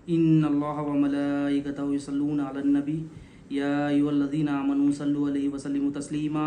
इन्नल्लाह व मलाइकतहु युसल्लूना अलन नबी या अय्युहल्लज़ीना आमनू सल्लु अलैहि व सल्लिमू तस्लीमा।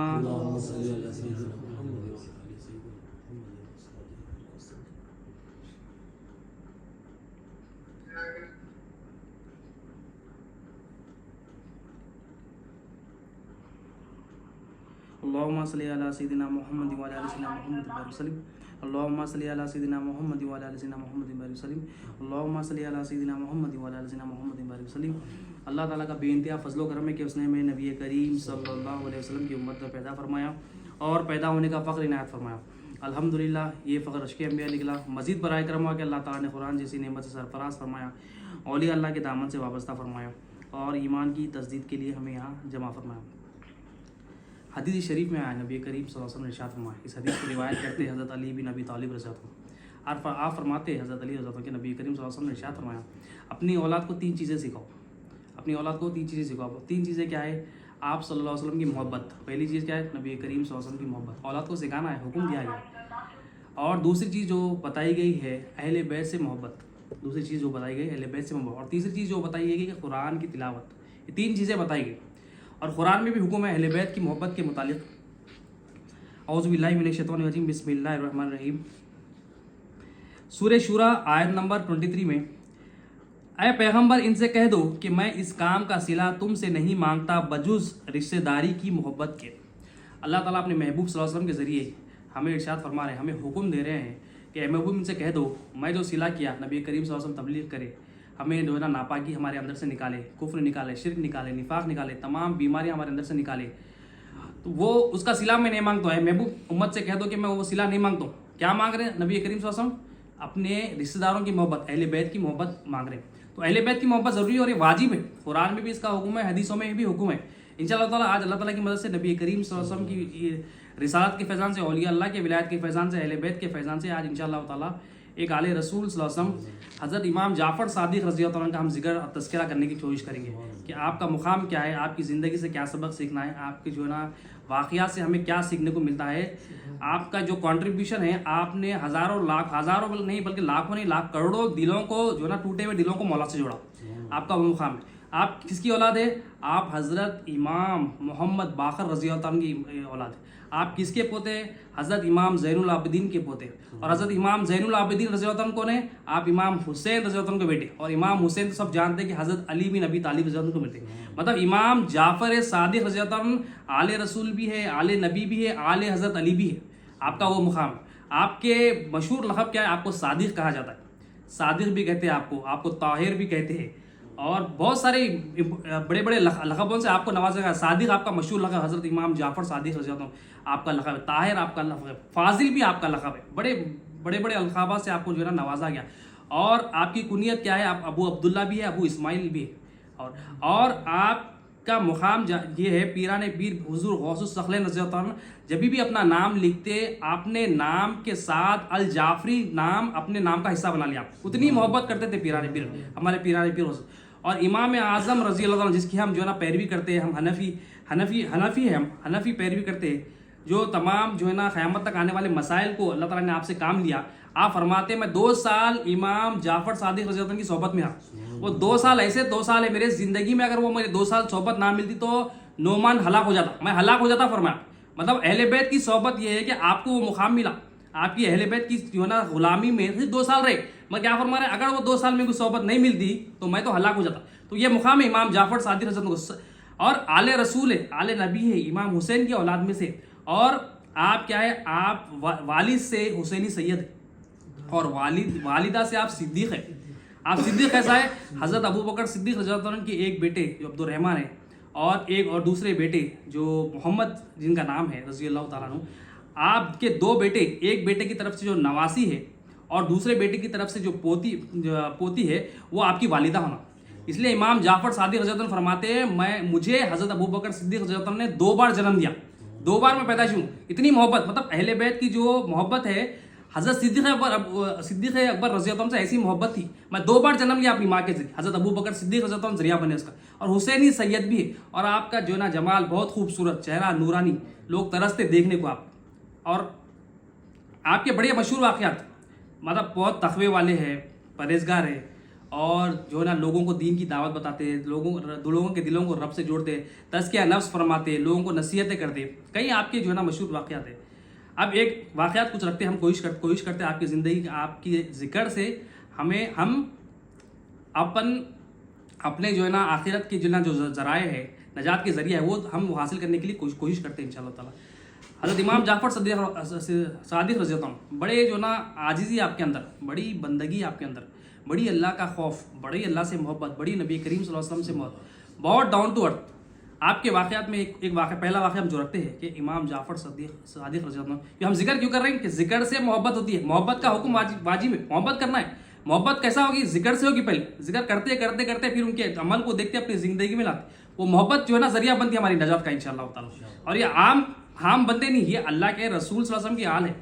अल्लाहुम्मा सल्लि अला सय्यिदिना मुहम्मद व अला आलि सय्यिदिना मुहम्मद व सल्लिम। अल्लाहुम्मा सल्लि अला सय्यिदिना मुहम्मद व अला आलि सय्यिदिना मुहम्मद व सल्लिम। अल्लाहुम्मा सल्लि अला सय्यिदिना मुहम्मद व अला आलि सय्यिदिना मुहम्मद व सल्लिम। अल्लाह ताला का बेइंतहा फजल व करम है कि उसने हमें नबी करीम सल्लल्लाहु अलैहि वसल्लम की उम्मत में पैदा फरमाया और पैदा होने का फ़ख्र इनायत फरमाया। अल्हम्दुलिल्लाह, ये फ़ख्र अशके अंबिया निकला। मज़ीद बराए करम हुआ कि अल्लाह ताला ने कुरान जैसी नेमत से सरफराज फरमाया, औलिया अल्लाह के दामन से वाबस्ता फरमाया और ईमान की तस्दीद के लिए हमें यहाँ जमा फरमाया। हदीस शरीफ में आया, नबी करीम सल्लल्लाहु अलैहि वसल्लम ने इरशाद फरमाया। इस हदीस को रिवायत करते हैं हज़रत अली बिन अबी तालिब रज़ियल्लाहु अन्हु। आप फरमाते हैं हज़रत अली रज़ियल्लाहु अन्हु के नबी करीम सल्लल्लाहु अलैहि वसल्लम ने इरशाद फरमाया, अपनी औलाद को तीन चीज़ें सिखाओ। अपनी औलाद को तीन चीज़ें सिखाओ। तीन चीज़ें क्या है? आप सल्लल्लाहु अलैहि वसल्लम की मोहब्बत। पहली चीज़ क्या है? नबी करीम सल्लल्लाहु अलैहि वसल्लम की मोहब्बत। औलाद को सिखाना है, हुक्म दिया गया। और दूसरी चीज़ जो बताई गई है, अहले बैत से मोहब्बत। दूसरी चीज़ जो बताई गई, अहले बैत से मोहब्बत। और तीसरी चीज़ जो बताई गई कि कुरान की तिलावत। ये तीन चीज़ें बताई गई और कुरान में भी हुक्म है अहले बैत की मोहब्बत के मुतालिक। औज़ु बिल्लाहि मिनश शैतानिर रजीम, बिस्मिल्लाहिर रहमानिर रहीम। सूरह शूरा आयत नंबर 23 में, ऐ पैगंबर इनसे कह दो कि मैं इस काम का सिला तुमसे नहीं मांगता बजुज़ रिश्तेदारी की मोहब्बत के। अल्लाह ताला अपने महबूब सल्लल्लाहु अलैहि वसल्लम के ज़रिए हमें इरशाद फरमा रहे हैं, हमें हुक्म दे रहे हैं कि ऐ महबूब इनसे कह दो मैं जो सिला किया, नबी करीम सल्लल्लाहु अलैहि वसल्लम तबलीग करे, हमें जो है ना नापाकी हमारे अंदर से निकाले, कुफ्र निकाले, शिर्क निकाले, निफाक निकाले, तमाम बीमारियाँ हमारे अंदर से निकाले। तो वो उसका सिला मैं नहीं मांगता है। महबूब उम्मत से कह दो कि मैं वो सिला नहीं मांगता हूँ। क्या मांग रहे हैं नबी करीम सल्लल्लाहु अलैहि वसल्लम? अपने रिश्तेदारों की मोहब्बत, अहले बैत की मोहब्बत मांग रहे हैं। तो अहले बैत की मोहब्बत ज़रूरी और ये वाजिब है। कुरान में भी इसका हुक्म है, हदीसों में भी हुक्म है। इंशाअल्लाह ताला आज अल्लाह ताला की मदद से नबी करीम सल्लल्लाहु अलैहि वसल्लम की रिसालत के फैज़ान से, औलिया अल्लाह के विलायत के फैज़ान से, अहले बैत के फैज़ान से आज इंशाअल्लाह ताला एक आले रसूल सल्लल्लाहु अलैहि वसल्लम हज़रत इमाम जाफ़र सादिक़ रज़ियल्लाहु अन्हु का हम जिक्र और तज़किरा करने की कोशिश करेंगे कि आपका मुकाम क्या है, आपकी ज़िंदगी से क्या सबक सीखना है, आपके जो है ना वाक़ियात से हमें क्या सीखने को मिलता है, आपका जो कंट्रीब्यूशन है, आपने हज़ारों नहीं बल्कि लाखों नहीं लाख करोड़ों दिलों को जो है ना टूटे हुए दिलों को मौला से जोड़ा। आपका वो मुकाम है। आप किसकी औलाद है? आप हज़रत इमाम मोहम्मद बाक़र रज़ियल्लाहु अन्हु की औलाद है। आप किसके पोते? हज़रत इमाम ज़ैनुल आबिदीन के पोते। और हज़रत इमाम ज़ैनुल आबिदीन रज़ियल्लाहु अन्हु कौन है? आप इमाम हुसैन रज़ियल्लाहु अन्हु के बेटे। और इमाम हुसैन तो सब जानते हैं कि हज़रत अली बिन अबी तालिब रज़ियल्लाहु अन्हु के बेटे। मतलब इमाम जाफ़र सादिक़ रज़ियल्लाहु अन्हु आले रसूल भी है, आले नबी भी है, आले हज़रत अली भी है। आपका वो मुकाम है। आपके मशहूर लक़ब क्या है? आपको सादिक़ कहा जाता है। सादिक़ भी कहते हैं आपको ताहिर भी कहते हैं और बहुत सारे बड़े बड़े लक़बों से आपको नवाजा गया। सादिक़ आपका मशहूर लक़ब, हज़रत इमाम जाफ़र सादिक़ रज़ियल्लाहु अन्हु आपका लक़ब है। ताहिर आपका लक़ब है। फाजिल भी आपका लक़ब है। बड़े बड़े अलक़ाबात से आपको जो है ना नवाजा गया। और आपकी कुनियत क्या है? आप अबू अब्दुल्ला भी है, अबू इस्माइल भी है। और आपका मुकाम ये है, पीराने पीर हुज़ूर गौसुस सख़लैन रज़ियल्लाहु अन्हु जब भी अपना नाम लिखते, आपने नाम के साथ अल जाफ़री नाम अपने नाम का हिस्सा बना लिया। उतनी मोहब्बत करते थे पीराने पीर, हमारे पीराने पीर। और इमाम आज़म रज़ियल्लाहु अन्हु जिसकी हम जो है ना पैरवी करते हैं, हम हनफी है, हम हनफी पैरवी करते हैं, जो तमाम जो है ना क़यामत तक आने वाले मसाइल को अल्लाह ताला ने आपसे काम लिया। आप फरमाते मैं 2 साल इमाम जाफ़र सादिक़ रज़ियल्लाहु अन्हु की सोहबत में रहा। वो 2 साल ऐसे 2 साल है मेरे ज़िंदगी में, अगर वो मेरे 2 साल सोहबत ना मिलती तो नोमान हलाक हो जाता, मैं हलाक हो जाता। फरमाया मतलब अहले बैत की सोहबत ये है कि आपको वो मुकाम मिला। आपकी अहले बैत की जो है ना गुलामी में सिर्फ 2 साल रहे। मैं क्या फरमा रहे, अगर वो 2 साल में कोई सोहबत नहीं मिलती तो मैं तो हलाक हो जाता। तो ये मुकाम है इमाम जाफ़र सादिक़ रज़ियल्लाहु अन्हु। और आले रसूल है, आले नबी है, इमाम हुसैन की औलाद में से। और आप क्या है? आप वालिद से हुसैनी सैयद है और वालिदा से आप सिद्दीक़ है। आप सिद्दीक़ कैसा है? हज़रत अबू बकर सिद्दीक़ रज़ियल्लाहु अन्हु के एक बेटे जो अब्दुर्रहमान है और दूसरे बेटे जो मोहम्मद जिनका नाम है रज़ियल्लाहु ताला अन्हु। आपके 2 बेटे, एक बेटे की तरफ से जो नवासी है और दूसरे बेटे की तरफ से जो पोती है वो आपकी वालिदा होना। इसलिए इमाम जाफ़र सादिक़ रज़ियल्लाहु अन्हु फरमाते हैं मुझे हज़रत अबू बकर सिद्दीक़ रज़ियल्लाहु अन्हु ने 2 बार जन्म दिया, 2 बार मैं पैदाइश हूँ। इतनी मोहब्बत, मतलब अहले बैत की जो मोहब्बत है, हज़रत सिद्दीक़ अकबर रज़ियल्लाहु अन्हु से ऐसी मोहब्बत थी। मैं 2 बार जन्म लिया अपनी माँ के ज़रिए। हज़रत अबू बकर सिद्दीक़ रज़ियल्लाहु अन्हु ज़रिया बने उसका। और हुसैनी सैयद भी है। और आपका जो ना जमाल बहुत खूबसूरत, चेहरा नूरानी, लोग तरसते देखने को आप। और आपके बड़े मशहूर वाक़यात, मतलब बहुत तक़वे वाले हैं, परहेजगार है और जो है ना लोगों को दीन की दावत बताते हैं, लोगों के दिलों को रब से जोड़ते हैं, तज़किया नफ्स फरमाते, लोगों को नसीहतें करते। कई आपके जो है ना मशहूर वाक़यात है। अब एक वाक़यात कुछ रखते हैं, हम कोशिश करते हैं आपकी ज़िंदगी आपकी ज़िक्र से हम अपने जो है ना आखिरत के जो ज़राए है, नजात के ज़रिया है, वो हम हासिल करने के लिए कोशिश करते हैं इंशाअल्लाह ताला। हज़रत इमाम जाफ़र सादिक़ रज़ी अल्लाह अन्हु, बड़े जो ना आजिज़ी आपके अंदर, बड़ी बंदगी आपके अंदर, बड़ी अल्लाह का खौफ, बड़ी अल्लाह से मोहब्बत, बड़ी नबी करीम सल्लल्लाहु अलैहि वसल्लम से मोहब्बत, बहुत डाउन टू अर्थ। आपके वाक़यात में एक वाक़या, पहला वाक़या हम जो रखते हैं कि इमाम जाफ़र सादिक़ रज़ी अल्लाह अन्हु, ये हम जिक्र क्यों कर रहे हैं कि जिक्र से मोहब्बत होती है, मोहब्बत का हुक्म वाजिब है, मोहब्बत करना है। मोहब्बत कैसा होगी? जिक्र से होगी। पहले जिक्र करते फिर उनके अमल को देखते अपनी ज़िंदगी में लाते, वो मोहब्बत जो है ना ज़रिया बनती है हमारी नजात का इंशाअल्लाह ताला। और ये आम बंदे नहीं, ये अल्लाह के रसूल सल्लल्लाहु अलैहि वसल्लम की हाल है।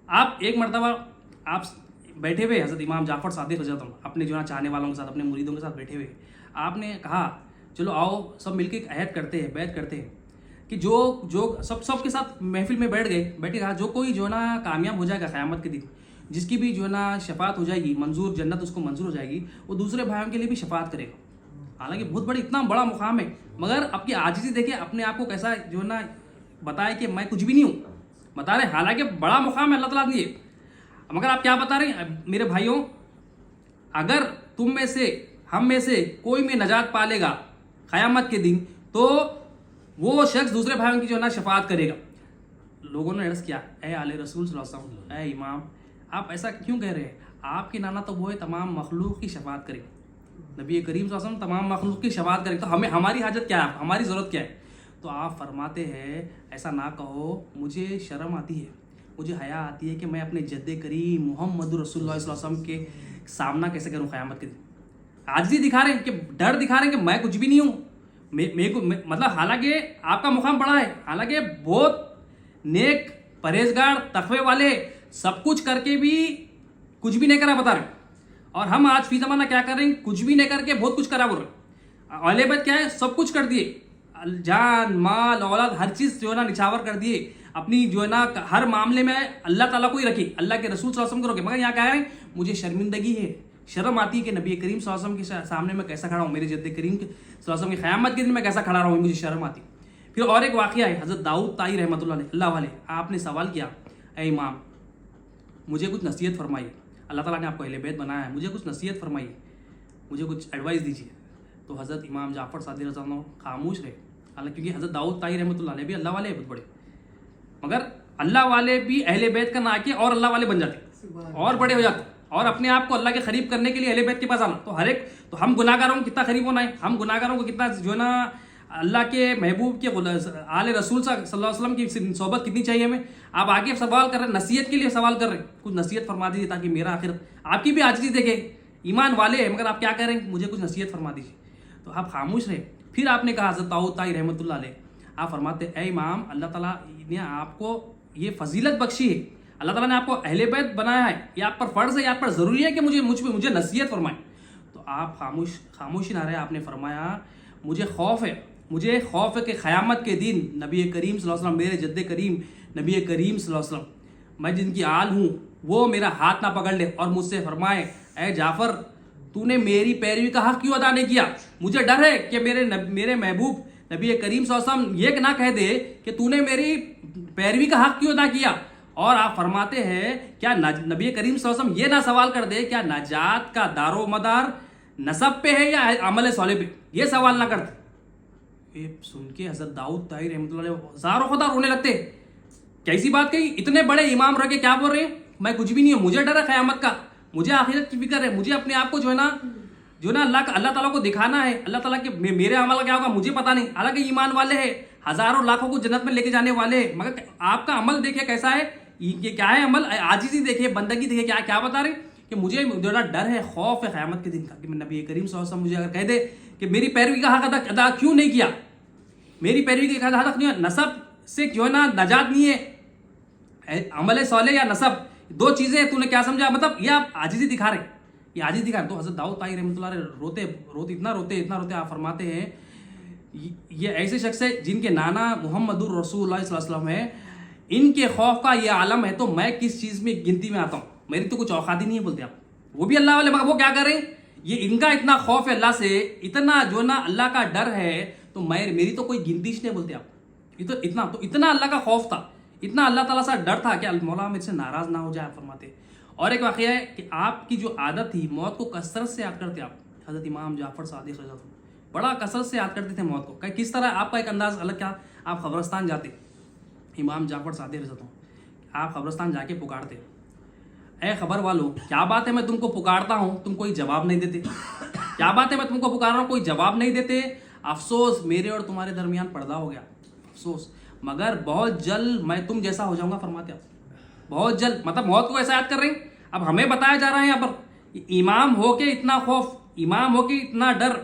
आप एक मरतबा आप बैठे हुए हज़रत इमाम जाफ़र सादिक़ रज़ी अल्लाह अन्हु अपने जो है चाहने वालों के साथ, अपने मुरीदों के साथ बैठे हुए, आपने कहा चलो आओ सब मिलकर एक अहद करते हैं, बैत करते हैं कि जो सब के साथ महफिल में बैठे कहा जो कोई जो है ना कामयाब हो जाएगा क़यामत के दिन, जिसकी भी जो है ना शफात हो जाएगी, मंजूर जन्नत उसको मंजूर हो जाएगी, वो दूसरे भाइयों के लिए भी शफात करेगा। हालांकि बहुत बड़ी इतना बड़ा मुकाम है, मगर आपकी आजिज़ी देखिए, अपने आप को कैसा जो है ना बताए कि मैं कुछ भी नहीं हूँ, बता रहे हालांकि बड़ा मुकाम है अल्लाह ताला दिए, मगर आप क्या बता रहे हैं? मेरे भाइयों, अगर तुम में से हम में से कोई में नजात पालेगा क़यामत के दिन, तो वो शख्स दूसरे भाइयों की जो है ना शफात करेगा। लोगों ने अर्ज़ किया, ए आले रसूल सल्लल्लाहु अलैहि वसल्लम, ए इमाम, आप ऐसा क्यों कह रहे हैं? आपके नाना तो वो है तमाम मखलूक की शफात करे, नबी करीम सल्लल्लाहु अलैहि वसल्लम तमाम मखलूक की शफात करे, तो हमारी हाजत क्या है, हमारी ज़रूरत क्या है? तो आप फरमाते हैं ऐसा ना कहो, मुझे शर्म आती है, मुझे हया आती है कि मैं अपने जद्दे करीम मोहम्मद रसूलुल्लाह सल्लल्लाहु अलैहि वसल्लम के सामना कैसे करूँ क़यामत के दिन। आजिज़ी दिखा रहे हैं कि डर दिखा रहे हैं कि मैं कुछ भी नहीं हूँ, मतलब हालांकि आपका मुकाम बड़ा है, हालांकि बहुत नेक परहेजगार तकवे वाले, सब कुछ करके भी कुछ भी नहीं करा बता रहे। और हम आज फी ज़माना क्या कर रहे हैं? कुछ भी नहीं करके बहुत कुछ करा बोल रहे। अहले बैत क्या है? सब कुछ कर दिए, जान माल औलाद हर चीज़ जो है ना निछावर कर दिए, अपनी जो है ना हर मामले में अल्लाह ताला को ही रखी, अल्लाह के रसूल सल्लल्लाहु अलैहि वसल्लम को रखे। मगर यहाँ क्या है? मुझे शर्मिंदगी है, शर्म आती है कि नबी करीम सल्लल्लाहु अलैहि वसल्लम के सामने मैं कैसा खड़ा हूँ, मेरे जद्दे करीम के सल्लल्लाहु अलैहि वसल्लम की क़यामत के दिन मैं कैसा खड़ा रहा हूँ, मुझे शर्म आती। फिर और एक वाक़या है, हज़रत दाऊद ताई रहमतुल्लाह अलैह, अल्लाह वाले, आपने सवाल किया, ए इमाम मुझे कुछ नसीहत फरमाइए, अल्लाह ताला ने आपको अहले बैत बनाया है, मुझे कुछ नसीहत फरमाइए, मुझे कुछ एडवाइस दीजिए। तो हज़रत इमाम जाफ़र सादिक़ रज़ी अल्लाह अन्हु खामोश रहे, हालांकि क्योंकि हज़रत दाऊद ताई रहमतुल्लाह अलैह भी अल्लाह वाले बहुत बड़े, मगर अल्लाह वाले भी अहले बैत का ना किए और अल्लाह वाले बन जाते और बड़े हो जाते, और अपने आप को अल्लाह के करीब करने के लिए अहले बैत के पास आना। तो हम गुनाहगारों को कितना करीब होना है, हम गुनाहगारों को कितना जो है ना अल्लाह के महबूब के आले रसूल सल्लल्लाहु अलैहि वसल्लम की सोबत कितनी चाहिए हमें। आप आगे सवाल कर रहे हैं, नसीहत के लिए सवाल कर रहे हैं, कुछ नसीहत फरमा दीजिए ताकि मेरा आखिर आपकी भी आजिज़ी देखे, ईमान वाले हैं, मगर आप क्या कह रहे हैं? मुझे कुछ नसीहत फरमा दीजिए। तो आप खामोश रहे। फिर आपने कहा, हज़रत दाऊद ताई रहमतुल्लाह अलैह, आप फरमाते, ए इमाम, अल्लाह ताला ने आपको ये फजीलत बख्शी है, अल्लाह ताला ने आपको अहले बैत बनाया है, ये आप पर फ़र्ज़ है, ये आप पर ज़रूरी है कि मुझे नसीहत फरमाएं। तो आप खामोशी ना रहे, आपने फरमाया मुझे खौफ है, मुझे खौफ है कि क़यामत के दिन नबी करीम सल्लल्लाहु अलैहि वसल्लम, मेरे जद्दे करीम नबी करीम सल्लल्लाहु अलैहि वसल्लम, मैं जिनकी आल हूँ, वो मेरा हाथ ना पकड़ ले और मुझसे फरमाए, ए जाफ़र, तूने मेरी पैरवी का हक़ क्यों अदा नहीं किया? मुझे डर है कि मेरे महबूब नबी करीम सल्लल्लाहु अलैहि वसल्लम ये ना कह दे कि तूने मेरी पैरवी का हक़ क्यों अदा किया। और आप फरमाते हैं क्या नबी करीम सल्लल्लाहु अलैहि वसल्लम ये ना सवाल कर दे क्या नजात का दारो मदार नसब पे है या अमल सौले पे? ये सवाल ना करते। ये सुन के हज़रत दाऊद ताई रहमतुल्लाह अलैह ज़ारो खुदा रोने लगते। कैसी बात कही? इतने बड़े इमाम रह के क्या बोल रहे हैं? मैं कुछ भी नहीं हूँ, मुझे डर है क़यामत का, मुझे आखिरत की फिक्र है, मुझे अपने आप को जो है ना अल्लाह ताला को दिखाना है, अल्लाह ताला के मेरे अमल का क्या होगा मुझे पता नहीं। हालांकि ईमान वाले हैं, हज़ारों लाखों को जन्नत में लेके जाने वाले हैं, मगर आपका अमल देखिए कैसा है, ये क्या है अमल, आजिज़ी देखिए, बंदगी देखिए, क्या बता रहे कि मुझे जो ना डर है, खौफ है क़यामत के दिन का, कि नबी करीम सल्लल्लाहु अलैहि वसल्लम मुझे अगर कह दे कि मेरी पैरवी का हक़ अदा क्यों नहीं किया, मेरी पैरवी का हक़ नहीं है, नसब से जो है ना नजात नहीं है, अमल सौले या नसब, दो चीज़ें तूने क्या समझा, मतलब ये आप आजिज़ी दिखा रहे, ये आजिज़ी दिखा रहे। तो हज़रत दाऊद ताई रहमतुल्लाह रोते इतना रोते आप फरमाते हैं ये ऐसे शख्स है जिनके नाना मुहम्मदुर रसूलुल्लाह सल्लल्लाहु अलैहि वसल्लम है, इनके खौफ का ये आलम है, तो मैं किस चीज़ में गिनती में आता हूँ, मेरी तो कुछ औकात ही नहीं है। बोलते आप वो भी अल्लाह वाले, मगर वो क्या करें, ये इनका इतना खौफ है अल्लाह से, इतना जो ना अल्लाह का डर है, तो मेरी तो कोई गिनती नहीं बोलते आप। ये तो इतना अल्लाह का खौफ था, इतना अल्लाह ताला से डर था कि मौला मेरे से नाराज ना हो जाए, आप फरमाते। और एक वाकया है कि आपकी जो आदत थी, मौत को कसरत से याद करते आप। हजरत इमाम जाफर सादिक बड़ा कसरत से याद करते थे मौत को। किस तरह आपका एक अंदाज अलग, क्या आप कब्रस्तान जाते, इमाम जाफर सादिक आप कब्रस्तान जाके पुकारते, ए खबर वालों, क्या बात है मैं तुमको पुकारता हूँ, तुम कोई जवाब नहीं देते, क्या बात है मैं तुमको पुकार रहा हूँ, कोई जवाब नहीं देते, अफसोस मेरे और तुम्हारे दरमियान पर्दा हो गया, अफसोस, मगर बहुत जल्द मैं तुम जैसा हो जाऊंगा, फरमाते आप, बहुत जल्द। मतलब मौत को ऐसा याद कर रहे हैं। अब हमें बताया जा रहा है यहाँ पर, इमाम हो के इतना खौफ, इमाम हो के इतना डर,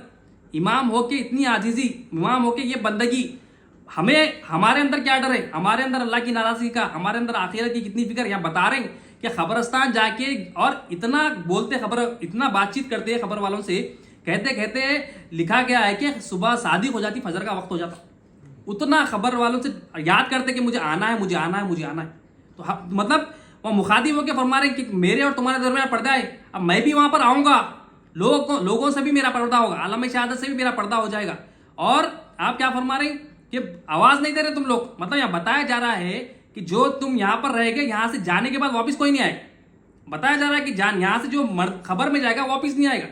इमाम हो के इतनी आजीजी, इमाम हो के ये बंदगी, हमें हमारे अंदर क्या डर है, हमारे अंदर अल्लाह की नाराजगी का, हमारे अंदर आखिरत की कितनी फिक्र। यहाँ बता रहे हैं कि खबरस्तान जाके और इतना बोलते, खबर इतना बातचीत करते हैं खबर वालों से, कहते कहते लिखा गया है कि सुबह शादी हो जाती, फजर का वक्त हो जाता, उतना खबर वालों से याद करते कि मुझे आना है, मुझे आना है, मुझे आना है। तो मतलब वो मुखातिब होकर फरमा रहे कि मेरे और तुम्हारे दरमियान पर्दा है, अब मैं भी वहां पर आऊंगा, लोगों से भी मेरा पर्दा होगा, आलम शहादत से भी मेरा पर्दा हो जाएगा। और आप क्या फरमा रहे हैं कि आवाज नहीं दे रहे तुम लोग। मतलब यहाँ बताया जा रहा है कि जो तुम यहाँ पर रहेंगे, यहाँ से जाने के बाद वापस कोई नहीं आएगा। बताया जा रहा है कि यहाँ से जो खबर में जाएगा वापस नहीं आएगा।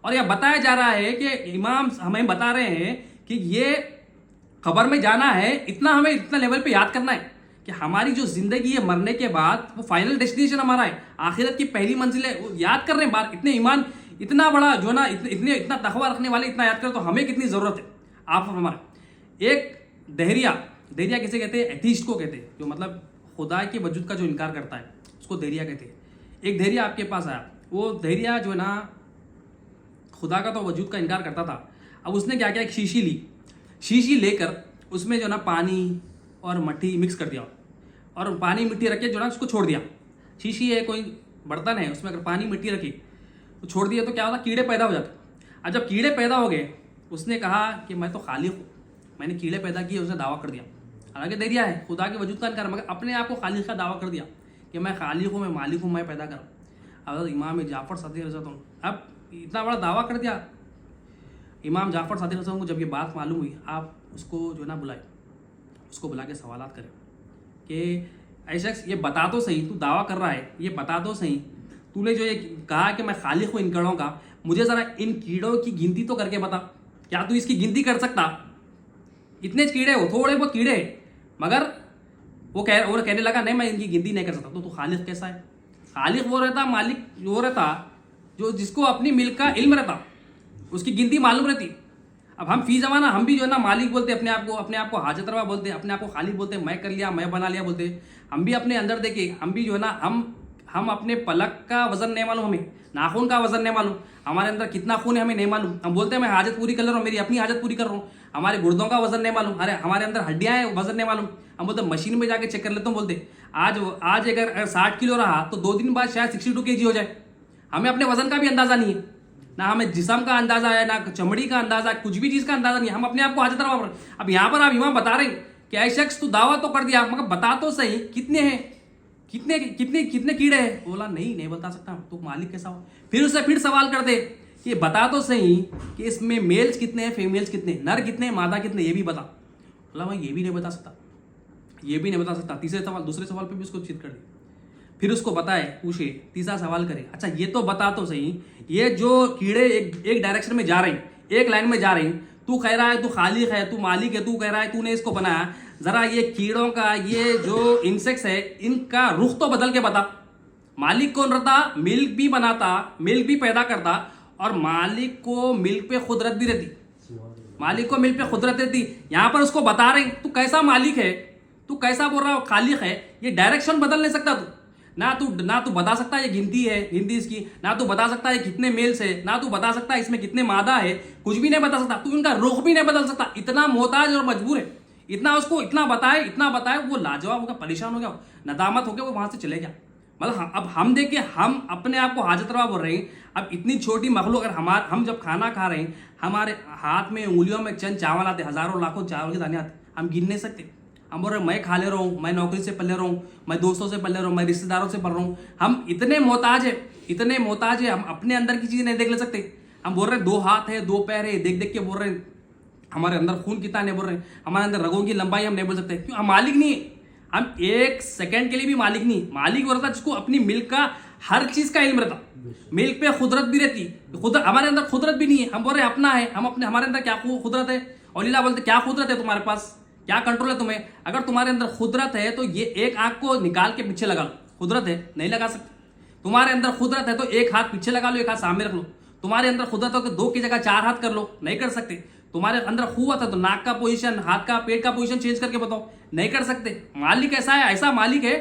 और यह बताया जा रहा है कि इमाम हमें बता रहे हैं कि ये खबर में जाना है, इतना हमें इतना लेवल पे याद करना है कि हमारी जो जिंदगी है मरने के बाद, वो फाइनल डेस्टिनेशन हमारा है, आखिरत की पहली मंजिल है, वो याद कर रहे हैं बार। इतने ईमान, इतना बड़ा जो ना, इतना तकवा रखने वाले इतना याद करें, तो हमें कितनी जरूरत है। आप हमारे एक दहरिया किसे कहते हैं, एथीस्ट को कहते हैं, जो मतलब खुदा के वजूद का जो इनकार करता है, उसको दहरिया कहते हैं। एक दहरिया आपके पास आया, वो दहरिया जो है ना खुदा का तो वजूद का इनकार करता था। अब उसने क्या किया, एक शीशी ली, शीशी लेकर उसमें जो ना पानी और मिट्टी मिक्स कर दिया, और पानी मिट्टी रख के जो ना उसको छोड़ दिया। शीशी है, कोई बर्तन है, उसमें अगर पानी मिट्टी रखी तो छोड़ दिया, तो क्या होता, कीड़े पैदा हो जाते। अब जब कीड़े पैदा हो गए, उसने कहा कि मैं तो खालिक हूँ, मैंने कीड़े पैदा किए, उसने दावा कर दिया। हालांकि दहरिया है, खुदा के वजूद का इनकार, मगर अपने आप को खालिक का दावा कर दिया कि मैं खालिक हूँ, मैं मालिक हूँ, मैं पैदा कर। अब इमाम जाफर सादिक अब इतना बड़ा दावा कर दिया। इमाम जाफर सादिक को जब ये बात मालूम हुई, आप उसको जो ना बुलाए, उसको बुला के सवालात करें कि ऐसा ये बता तो सही, तू दावा कर रहा है, ये बता तो सही, तूने जो ये कहा कि मैं खालिक हूँ इन कीड़ों का, मुझे जरा इन कीड़ों की गिनती तो करके बता, क्या तू इसकी गिनती कर सकता? इतने कीड़े हो, थोड़े वो कीड़े, मगर वो कहने लगा नहीं मैं इनकी गिनती नहीं कर सकता। तो तू खालिक कैसा है? खालिक वो रहता, मालिक वो रहता जो जिसको अपनी मिल्क का इल्म रहता, उसकी गिनती मालूम रहती। अब हम फी जमाना हम भी जो है ना मालिक बोलते अपने आप को हाजत रवा बोलते, अपने आप को खालिक बोलते, मैं कर लिया, मैं बना लिया बोलते। हम भी अपने अंदर देखे, हम भी जो है ना हम अपने पलक का वजन नहीं मालूम, हमें नाखून का वजन नहीं मालूम, हमारे अंदर कितना खून है हमें नहीं मालूम। हम बोलते हैं मैं हाजत पूरी कर रहा हूँ, मेरी अपनी हाजत पूरी कर रहा हूँ, हमारे गुर्दों का वजन नहीं मालूम, अरे हमारे अंदर हड्डियां हैं वजन नहीं मालूम। हम बोलते मशीन में जाके चेक कर लेता हूँ, बोलते आज अगर 60 किलो रहा तो 2 दिन बाद शायद 62 kg हो जाए। हमें अपने वजन का भी अंदाजा नहीं है, ना हमें जिस्म का अंदाजा है, ना चमड़ी का अंदाजा, कुछ भी चीज का अंदाजा नहीं है। हम अपने आप को हाजत रवा। अब यहाँ पर आप इमाम बता रहे हैं कि ऐसा शख्स तू दावा तो कर दिया, मगर बता तो सही कितने हैं, कितने कीड़े हैं? बोला नहीं बता सकता, तो मालिक कैसा हो? फिर उससे फिर सवाल कर दे कि बता तो सही कि इसमें मेल्स कितने हैं, फीमेल्स कितने, नर कितने, मादा कितने, ये भी बता। बोला मैं ये भी नहीं बता सकता, ये भी नहीं बता सकता। दूसरे सवाल पे भी उसको चित कर दी। फिर उसको बताए, पूछे, तीसरा सवाल करे, अच्छा ये तो बता तो सही, ये जो कीड़े एक डायरेक्शन में जा रहे हैं, एक लाइन में जा रहे हैं, तू कह रहा है तू खालिक है, तू मालिक है, तू कह रहा है तूने इसको बनाया, जरा ये कीड़ों का, ये जो इंसेक्ट्स है, इनका रुख तो बदल के बता। मालिक कौन रहता? मिल्क भी बनाता, मिल्क भी पैदा करता, और मालिक को मिल्क पे कुदरत भी रहती, मालिक को मिल्क पे कुदरत रहती। यहां पर उसको बता रहे तू कैसा मालिक है, तू कैसा बोल रहा हो खालिक है, ये डायरेक्शन बदल नहीं सकता तू। ना तू बता सकता है ये गिनती इसकी, ना तू बता सकता है कितने मेल्स है, ना तू बता सकता है इसमें कितने मादा है, कुछ भी नहीं बता सकता। तू इनका रुख भी नहीं बदल सकता। इतना मोहताज और मजबूर है, इतना बताए, वो लाजवाब हो गया, परेशान हो गया, नदामत हो गया, वो वहां से चले गया। मतलब अब हम देखिए, हम अपने आप को हाजत रवा बोल रहे हैं। अब इतनी छोटी मखलूक, अगर हम जब खाना खा रहे हैं, हमारे हाथ में उंगलियों में चंद चावल आते, हजारों लाखों चावल के दाने आते, हम गिन नहीं सकते। हम बोल रहे मैं खा ले रहा हूँ, मैं नौकरी से पल ले रहा हूँ, मैं दोस्तों से पल ले रहा हूँ, मैं रिश्तेदारों से पढ़ रहा हूँ। हम इतने मोहताज है इतने मोहताज है, हम अपने अंदर की चीज़ नहीं देख ले सकते। हम बोल रहे हैं 2 हाथ है 2 पैर है, देख देख के बोल रहे हैं हमारे अंदर खून कितना नहीं बोल रहे हैं, हमारे अंदर रगों की लंबाई हम नहीं बोल सकते, क्यों? हम मालिक नहीं है, हम 1 सेकंड के लिए भी मालिक नहीं। मालिक वो रहता जिसको अपनी मिल्क का हर चीज का इल्म रहता, मिल्क पे खुदरत भी रहती, खुद हमारे अंदर खुदरत भी नहीं है। हम बोल रहे हैं अपना है, हम अपने हमारे अंदर क्या खुदरत है? औलिया बोलते क्या खुदरत है तुम्हारे पास, क्या कंट्रोल है तुम्हें? अगर तुम्हारे अंदर खुदरत है तो ये एक आंख को निकाल के पीछे लगा लो, खुदरत है नहीं लगा सकते। तुम्हारे अंदर खुदरत है तो एक हाथ पीछे लगा लो, एक हाथ सामने रख लो। तुम्हारे अंदर खुदरत है तो 2 की जगह 4 हाथ कर लो, नहीं कर सकते। तुम्हारे अंदर कुव्वत है तो नाक का पोजीशन, हाथ का, पेट का पोजीशन चेंज करके बताओ, नहीं कर सकते। मालिक ऐसा है, ऐसा मालिक है,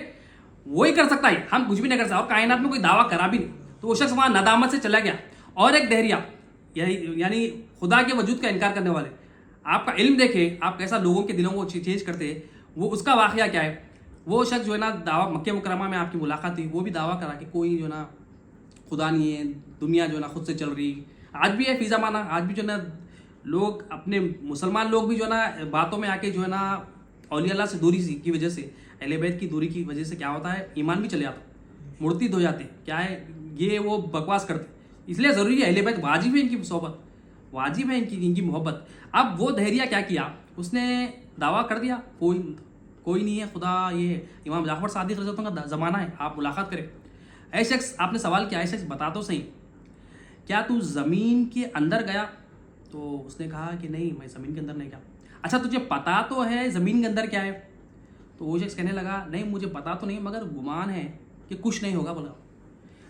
वही कर सकता है, हम कुछ भी नहीं कर सकते। और कायनात में कोई दावा करा भी नहीं, तो वो शख्स वहां नदामत से चला गया। और एक दहरिया यानी खुदा के वजूद का इनकार करने वाले, आपका इल्म देखे आप कैसा लोगों के दिलों को चेंज करते हैं। वो उसका वाकया क्या है? वो शख्स जो है ना, दावा मक्के मुकरमा में आपकी मुलाकात हुई, वो भी दावा करा कि कोई जो ना खुदा नहीं है, दुनिया जो ना खुद से चल रही। आज भी है फीजा माना, आज भी जो ना लोग अपने मुसलमान लोग भी जो ना बातों में आके जो है ना औलिया अल्लाह से दूरी की वजह से, अहले बैत की दूरी की वजह से क्या होता है, ईमान भी चले जाता, मुर्तिद हो जाते। क्या है ये, वो बकवास करते। इसलिए ज़रूरी है, अहले बैत वाजिब है इनकी सोहबत, वाजिब है इनकी मोहब्बत। अब वो दहरिया क्या किया, उसने दावा कर दिया कोई नहीं है खुदा, ये इमाम जाफर सादिक रज़ी अल्लाह का ज़माना है, आप मुलाकात करें। ऐसे शख्स, आपने सवाल किया, ऐसे शख्स बता तो सही, क्या तू ज़मीन के अंदर गया? तो उसने कहा कि नहीं, मैं ज़मीन के अंदर नहीं गया। अच्छा तुझे पता तो है ज़मीन के अंदर क्या है? तो वो शख्स कहने लगा नहीं मुझे पता तो नहीं, मगर गुमान है कि कुछ नहीं होगा। बोला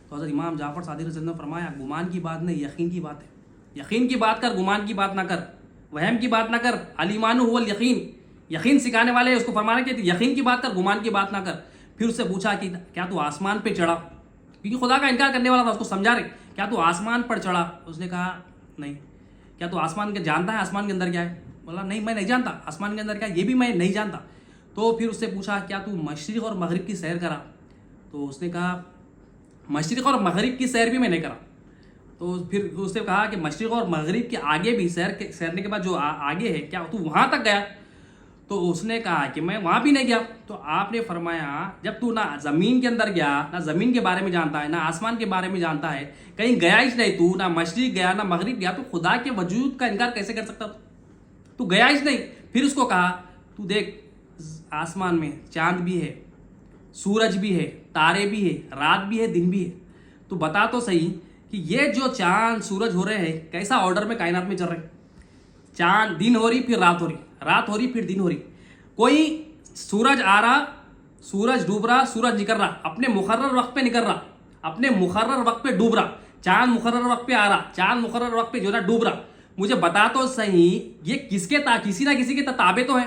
तो हज़रत इमाम जाफर सादिक रज़ी अल्लाह ने फरमाया, गुमान की बात नहीं, यकीन की बात है। यकीन की बात कर, गुमान की बात ना कर, वहम की बात ना कर। अल-ईमान हुवल यकीन, यकीन सिखाने वाले उसको फरमाना कि यकीन की बात कर, गुमान की बात ना कर। फिर उससे पूछा कि क्या तू आसमान पे चढ़ा, क्योंकि खुदा का इनकार करने वाला था, उसको समझा रहे क्या तू आसमान पर चढ़ा? उसने कहा नहीं। क्या तू आसमान के जानता है आसमान के अंदर क्या है? बोला नहीं मैं नहीं जानता आसमान के अंदर क्या है, ये भी मैं नहीं जानता। तो फिर उससे पूछा क्या तू मशरिक़ और मगरिब की सैर करा? तो उसने कहा मशरिक़ और मगरिब की सैर भी मैं नहीं करा। तो फिर उसने कहा कि मशरिक़ और मगरिब के आगे भी सैरने के बाद जो आगे है, क्या तू वहाँ तक गया? तो उसने कहा कि मैं वहाँ भी नहीं गया। तो आपने फरमाया जब तू ना ज़मीन के अंदर गया, ना ज़मीन के बारे में जानता है, ना आसमान के बारे में जानता है, कहीं गया ही नहीं तू, ना मशरिक़ गया ना मगरिब गया, तो खुदा के वजूद का इनकार कैसे कर सकता तू? गया ही नहीं। फिर उसको कहा तू देख आसमान में चांद भी है, सूरज भी है, तारे भी है, रात भी है, दिन भी है, तो बता तो सही कि ये जो चांद सूरज हो रहे हैं कैसा ऑर्डर में कायनात में चल रहे हैं? चांद दिन हो रही फिर रात हो रही, रात हो रही फिर दिन हो रही। कोई सूरज आ रहा, सूरज डूब रहा, सूरज निकल रहा, अपने मुकर्रर वक्त पे निकल रहा, अपने मुकर्रर वक्त पे डूब रहा। चांद मुकर्रर वक्त पे आ रहा, चांद मुकर्रर वक्त पे जो ना डूब रहा। मुझे बता तो सही ये किसके किसी ना किसी के ताबे तो है,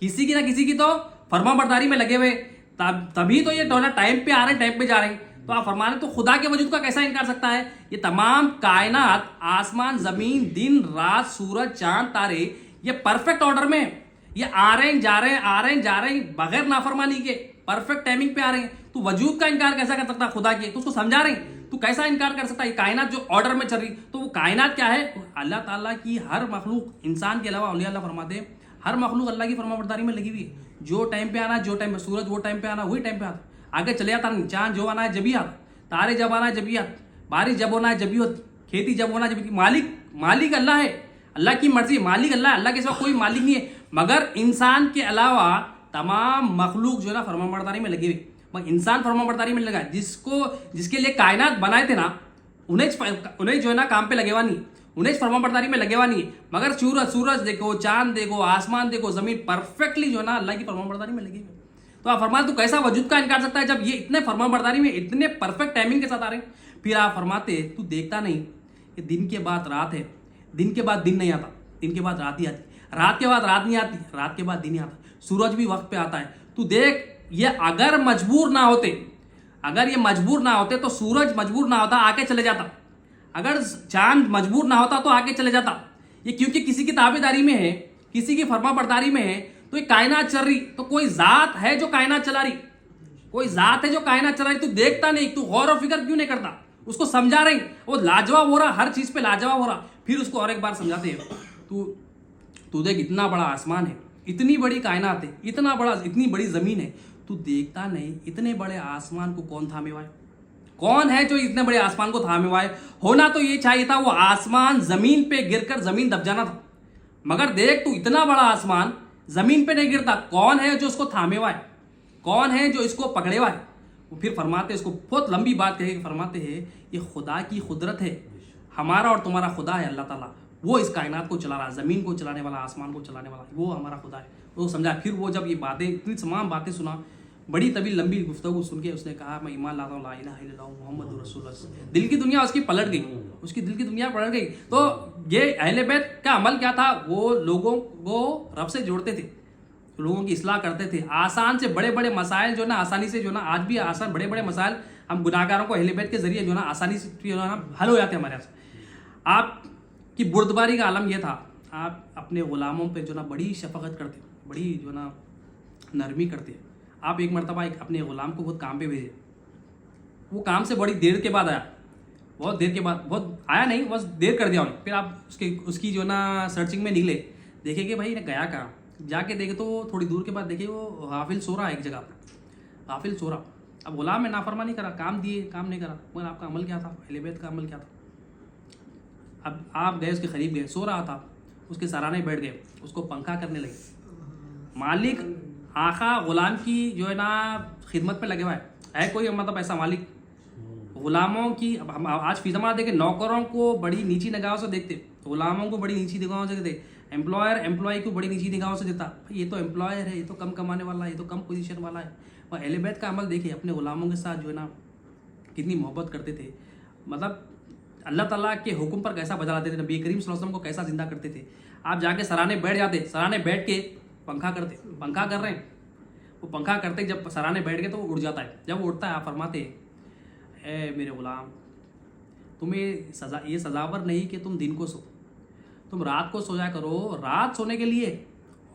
किसी की ना किसी की तो फर्माबरदारी में लगे हुए, तभी तो ये डॉलर टाइम पे आ रहे हैं, टाइम पे जा रहे हैं। तो आप फरमाने तो खुदा के वजूद का कैसा इनकार सकता है? ये तमाम कायनात, आसमान, जमीन, दिन रात, सूरज, चांद, तारे, ये परफेक्ट ऑर्डर में, ये आ रहे हैं जा रहे हैं, आ रहे हैं जा रहे हैं, बगैर नाफरमानी के परफेक्ट टाइमिंग पे आ रहे हैं। तो वजूद का इनकार कैसा कर सकता है खुदा के? तो उसको समझा रहे हैं, तू कैसा इनकार कर सकता है? कायनात जो ऑर्डर में चल रही, तो वो कायनात क्या है? अल्लाह ताला की हर मखलूक, इंसान के अलावा औलिया अल्लाह फरमाते हैं हर मखलूक अल्लाह की फरमाबरदारी में लगी हुई है। जो टाइम पे आना, जो टाइम पे सूरज वो टाइम पे आना, वही टाइम पे आता, आगे चले जाता नहीं। चांद जो आना है जब ही आता, तारे जब आना है जब ही आता, बारिश जब होना है जब ही होती, खेती जब होना है जब ही। मालिक अल्लाह है, अल्लाह की मर्जी, मालिक अल्लाह है, अल्लाह के सिवा कोई मालिक नहीं है। मगर इंसान के अलावा तमाम मखलूक जो है ना फरमाबरदारी में लगी हुई, मगर इंसान फरमाबरदारी में लगा। जिसके लिए कायनात बनाए थे ना, उन्हें जो है ना काम पे लगेवा नहीं, उन्हें फरमाबरदारी में लगेवा नहीं। मगर सूरज देखो, चांद देखो, आसमान देखो, जमीन परफेक्टली जो है ना अल्लाह की फरमाबरदारी में लगी हुई। तो आप फरमाते तो कैसा वजूद का इनकार सकता है जब ये इतने फरमाबरदारी में, इतने परफेक्ट टाइमिंग के साथ आ रहे हैं? फिर आप फरमाते तू देखता नहीं कि दिन के बाद रात है, दिन के बाद दिन नहीं आता, दिन के बाद रात ही आती, रात के बाद रात नहीं आती, रात के बाद दिन ही आता, सूरज भी वक्त पे आता है। तू देख ये अगर मजबूर ना होते, अगर ये मजबूर ना होते तो सूरज मजबूर ना होता आके चले जाता, अगर चांद मजबूर ना होता तो आगे चले जाता। ये क्योंकि किसी की ताबेदारी में है, किसी की फरमाबरदारी में है, तो ये कायनात चल रही। तो कोई जात है जो कायनात चला रही, कोई जात है जो कायनात चला रही। तू देखता नहीं, तू गौर और फिक्र क्यों नहीं करता? उसको समझा रही, वो लाजवाब हो रहा, हर चीज पे लाजवाब हो रहा। फिर उसको और एक बार समझाते हैं, तू देख इतना बड़ा आसमान है, इतनी बड़ी कायनात है, इतना बड़ा, इतनी बड़ी जमीन है, तू देखता नहीं इतने बड़े आसमान को कौन थामे हुआ है? कौन है जो इतने बड़े आसमान को थामे हुआ है? होना तो ये चाहिए था वो आसमान जमीन पे गिरकर जमीन दब जाना था, मगर देख तू इतना बड़ा आसमान जमीन पे नहीं गिरता। कौन है जो उसको थामे हुआ है? कौन है जो इसको पकड़े हुआ है? वो फिर फरमाते, इसको बहुत लंबी बात कहे, फरमाते हैं ये खुदा की कुदरत है, हमारा और तुम्हारा खुदा है अल्लाह ताला। वो इस कायनात को चला रहा है, ज़मीन को चलाने वाला, आसमान को चलाने वाला, वो हमारा खुदा है। वो समझा। फिर वो जब ये बातें, इतनी तमाम बातें सुना, बड़ी तभी लंबी गुफ्तगू सुन के उसने कहा मैं ईमान लाता हूँ ला इलाहा इल्लल्लाह मुहम्मदुर रसूलुल्लाह। दिल की दुनिया उसकी पलट गई, उसकी दिल की दुनिया पलट गई। तो ये अहले बैत का अमल क्या था? वो लोगों को रब से जोड़ते थे, लोगों की इस्लाह करते थे। आसान से बड़े बड़े मसाइल जो ना आसानी से जो ना, आज भी आसान बड़े बड़े मसाइल हम गुनाहगारों को अहले बैत के जरिए जो ना आसानी से जो ना हल हो जाते हैं हमारे यहाँ से। आपकी बुर्दबारी का आलम यह था, आप अपने गुलामों पे जो ना बड़ी शफकत करते, बड़ी जो ना नरमी करते। आप एक मरतबा एक अपने गुलाम को बहुत काम पे भेजे, वो काम से बड़ी देर के बाद आया, बहुत देर के बाद, बहुत आया नहीं, बस देर कर दिया उन्हें। फिर आप उसकी जो ना सर्चिंग में निकले, देखे कि भाई ने गया कहाँ। जाके देखे तो थोड़ी दूर के बाद देखे वो हाफिल सो रहा है एक जगह पर, हाफिल सो रहा। अब गुलाम में नाफरमानी करा, काम दिए, काम नहीं करा। मगर आपका अमल क्या था? अहले बैत का अमल क्या था? अब आप गए, उसके करीब गए, सो रहा था, उसके सराहने बैठ गए, उसको पंखा करने लगे। मालिक आका गुलाम की जो है ना खिदमत में लगे हुआ है कोई मतलब ऐसा मालिक गुलामों की। अब हम आज फी ज़माना देखे, नौकरों को बड़ी नीची निगाहों से देखते, गुलामों को बड़ी नीची निगाहों से देखते, एम्प्लॉयर एम्प्लॉय को बड़ी नीची निगाहों से देता, ये तो एम्प्लॉयर है, ये तो कम कमाने वाला है, ये तो कम पोजीशन वाला है। और अहले बैत का अमल देखिए, अपने गुलामों के साथ जो है ना कितनी मोहब्बत करते थे, मतलब अल्लाह ताला के हुक्म पर कैसा बजाते थे, नबी करीम सल्लल्लाहु अलैहि वसल्लम को कैसा जिंदा करते थे। आप जाके सराहने बैठ जाते, सराहने बैठ के पंखा करते, पंखा कर रहे हैं, वो पंखा करते जब सराहने बैठ गए तो वो उड़ जाता है। जब वो उठता है आप फरमाते ए मेरे गुलाम, तुम्हें सजा, ये सजावर नहीं कि तुम दिन को सो, तुम रात को सोया करो, रात सोने के लिए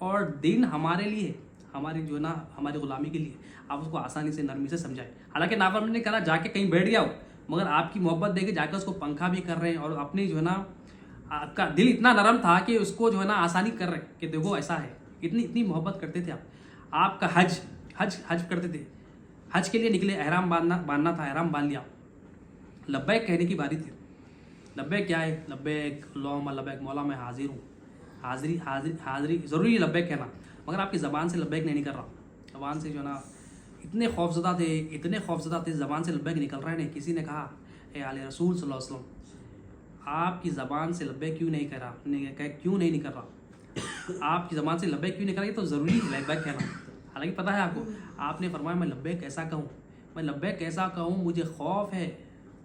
और दिन हमारे लिए, हमारी जो ना हमारी गुलामी के लिए। आप उसको आसानी से नरमी से समझाएं। हालांकि नाफरमानी नहीं करा, जाके कहीं बैठ गया हो, मगर आपकी मोहब्बत देके जाकर उसको पंखा भी कर रहे हैं और अपनी जो है ना आपका दिल इतना नरम था कि उसको जो है ना आसानी कर रहे हैं कि देखो ऐसा है। इतनी इतनी मोहब्बत करते थे आप। आपका हज हज हज करते थे, हज के लिए निकले, एहराम बांधना था, एहराम बांध लिया, लब्बैक कहने की बारी थी। लब्बैक क्या है? लब्बैक अल्लाहुम्मा लब्बैक, मौला मैं हाजिर हूँ। हाजिरी हाजिरी हाजिरी ज़रूरी है लब्बैक कहना, मगर आपकी ज़बान से लब्बैक नहीं निकल रहा। ज़बान से जो ना इतने खौफज़दा थे, इतने खौफज़दा थे, ज़बान से लब्बैक निकल रहा है नहीं। किसी ने कहा ए आले रसूल सल्लल्लाहु अलैहि वसल्लम, आपकी ज़बान से लब्बैक क्यों नहीं करा, क्यों नहीं निकल रहा? आपकी ज़बान से लब्बैक क्यों निकल रही? तो ज़रूरी है लब्बैक कहना। हालांकि पता है आपको, आपने फरमाया मैं लब्बैक कैसा कहूँ, मैं लब्बैक कैसा कहूँ, मुझे खौफ है,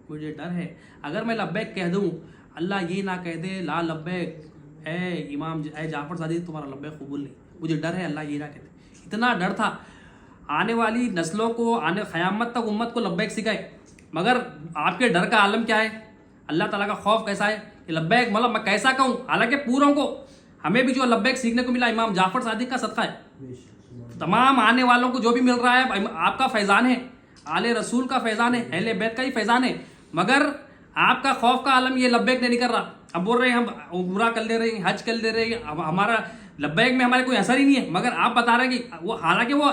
मुझे डर है। अगर मैं लब्बैक कह दूँ, अल्लाह ये ना कह दे ला लब्बैक ए इमाम ए जाफ़र सादिक तुम्हारा लब्बैक कबूल नहीं, मुझे डर है, अल्लाह ये ना कह दे। इतना डर था। आने वाली नस्लों को, आने क़यामत तक उम्मत को लब्बैक सिखाए, मगर आपके डर का आलम क्या है? अल्लाह ताला का खौफ कैसा है कि लब्बैक मतलब मैं कैसा कहूँ। हालांकि पूरों को, हमें भी जो लब्बैक सीखने को मिला इमाम जाफ़र सादिक का सदका है। तमाम आने वालों को जो भी मिल रहा है आपका फैज़ान है, आले रसूल का फैज़ान है, अहले बैत का ही फैज़ान है, मगर आपका खौफ का आलम ये लब्बैक नहीं कर रहा। अब बोल रहे हैं हम उम्रा कर ले रहे हैं, हज कर ले रहे हैं, हमारा लब्बैक में हमारे कोई असर ही नहीं है, मगर आप बता रहे हैं कि वो, हालांकि वो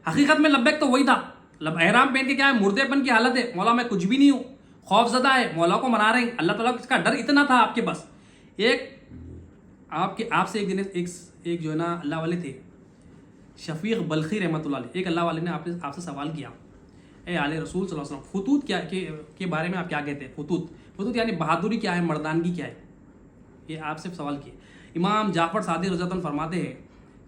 हकीकत में लब्बैक तो वही था। एहराम पहन के क्या है, मुर्देपन की हालत है, मौला मैं कुछ भी नहीं हूँ, खौफज़दा है, मौला को मना रहे हैं, अल्लाह ताला का डर इतना था आपके पास। एक आपसे एक दिन एक जो है ना अल्लाह वाले थे, शफीक बल्खी रहमतुल्लाह अलैह, एक अल्लाह वाले ने आपसे सवाल किया ए आले रसूल सल्लल्लाहु अलैहि वसल्लम, फुतूत क्या के बारे में आप क्या कहते हैं? फुतूत यानी बहादुरी क्या है, मर्दानगी क्या है? ये आपसे सवाल किए। इमाम जाफ़र सादिक रज़ियल्लाहु अन्हु फरमाते हैं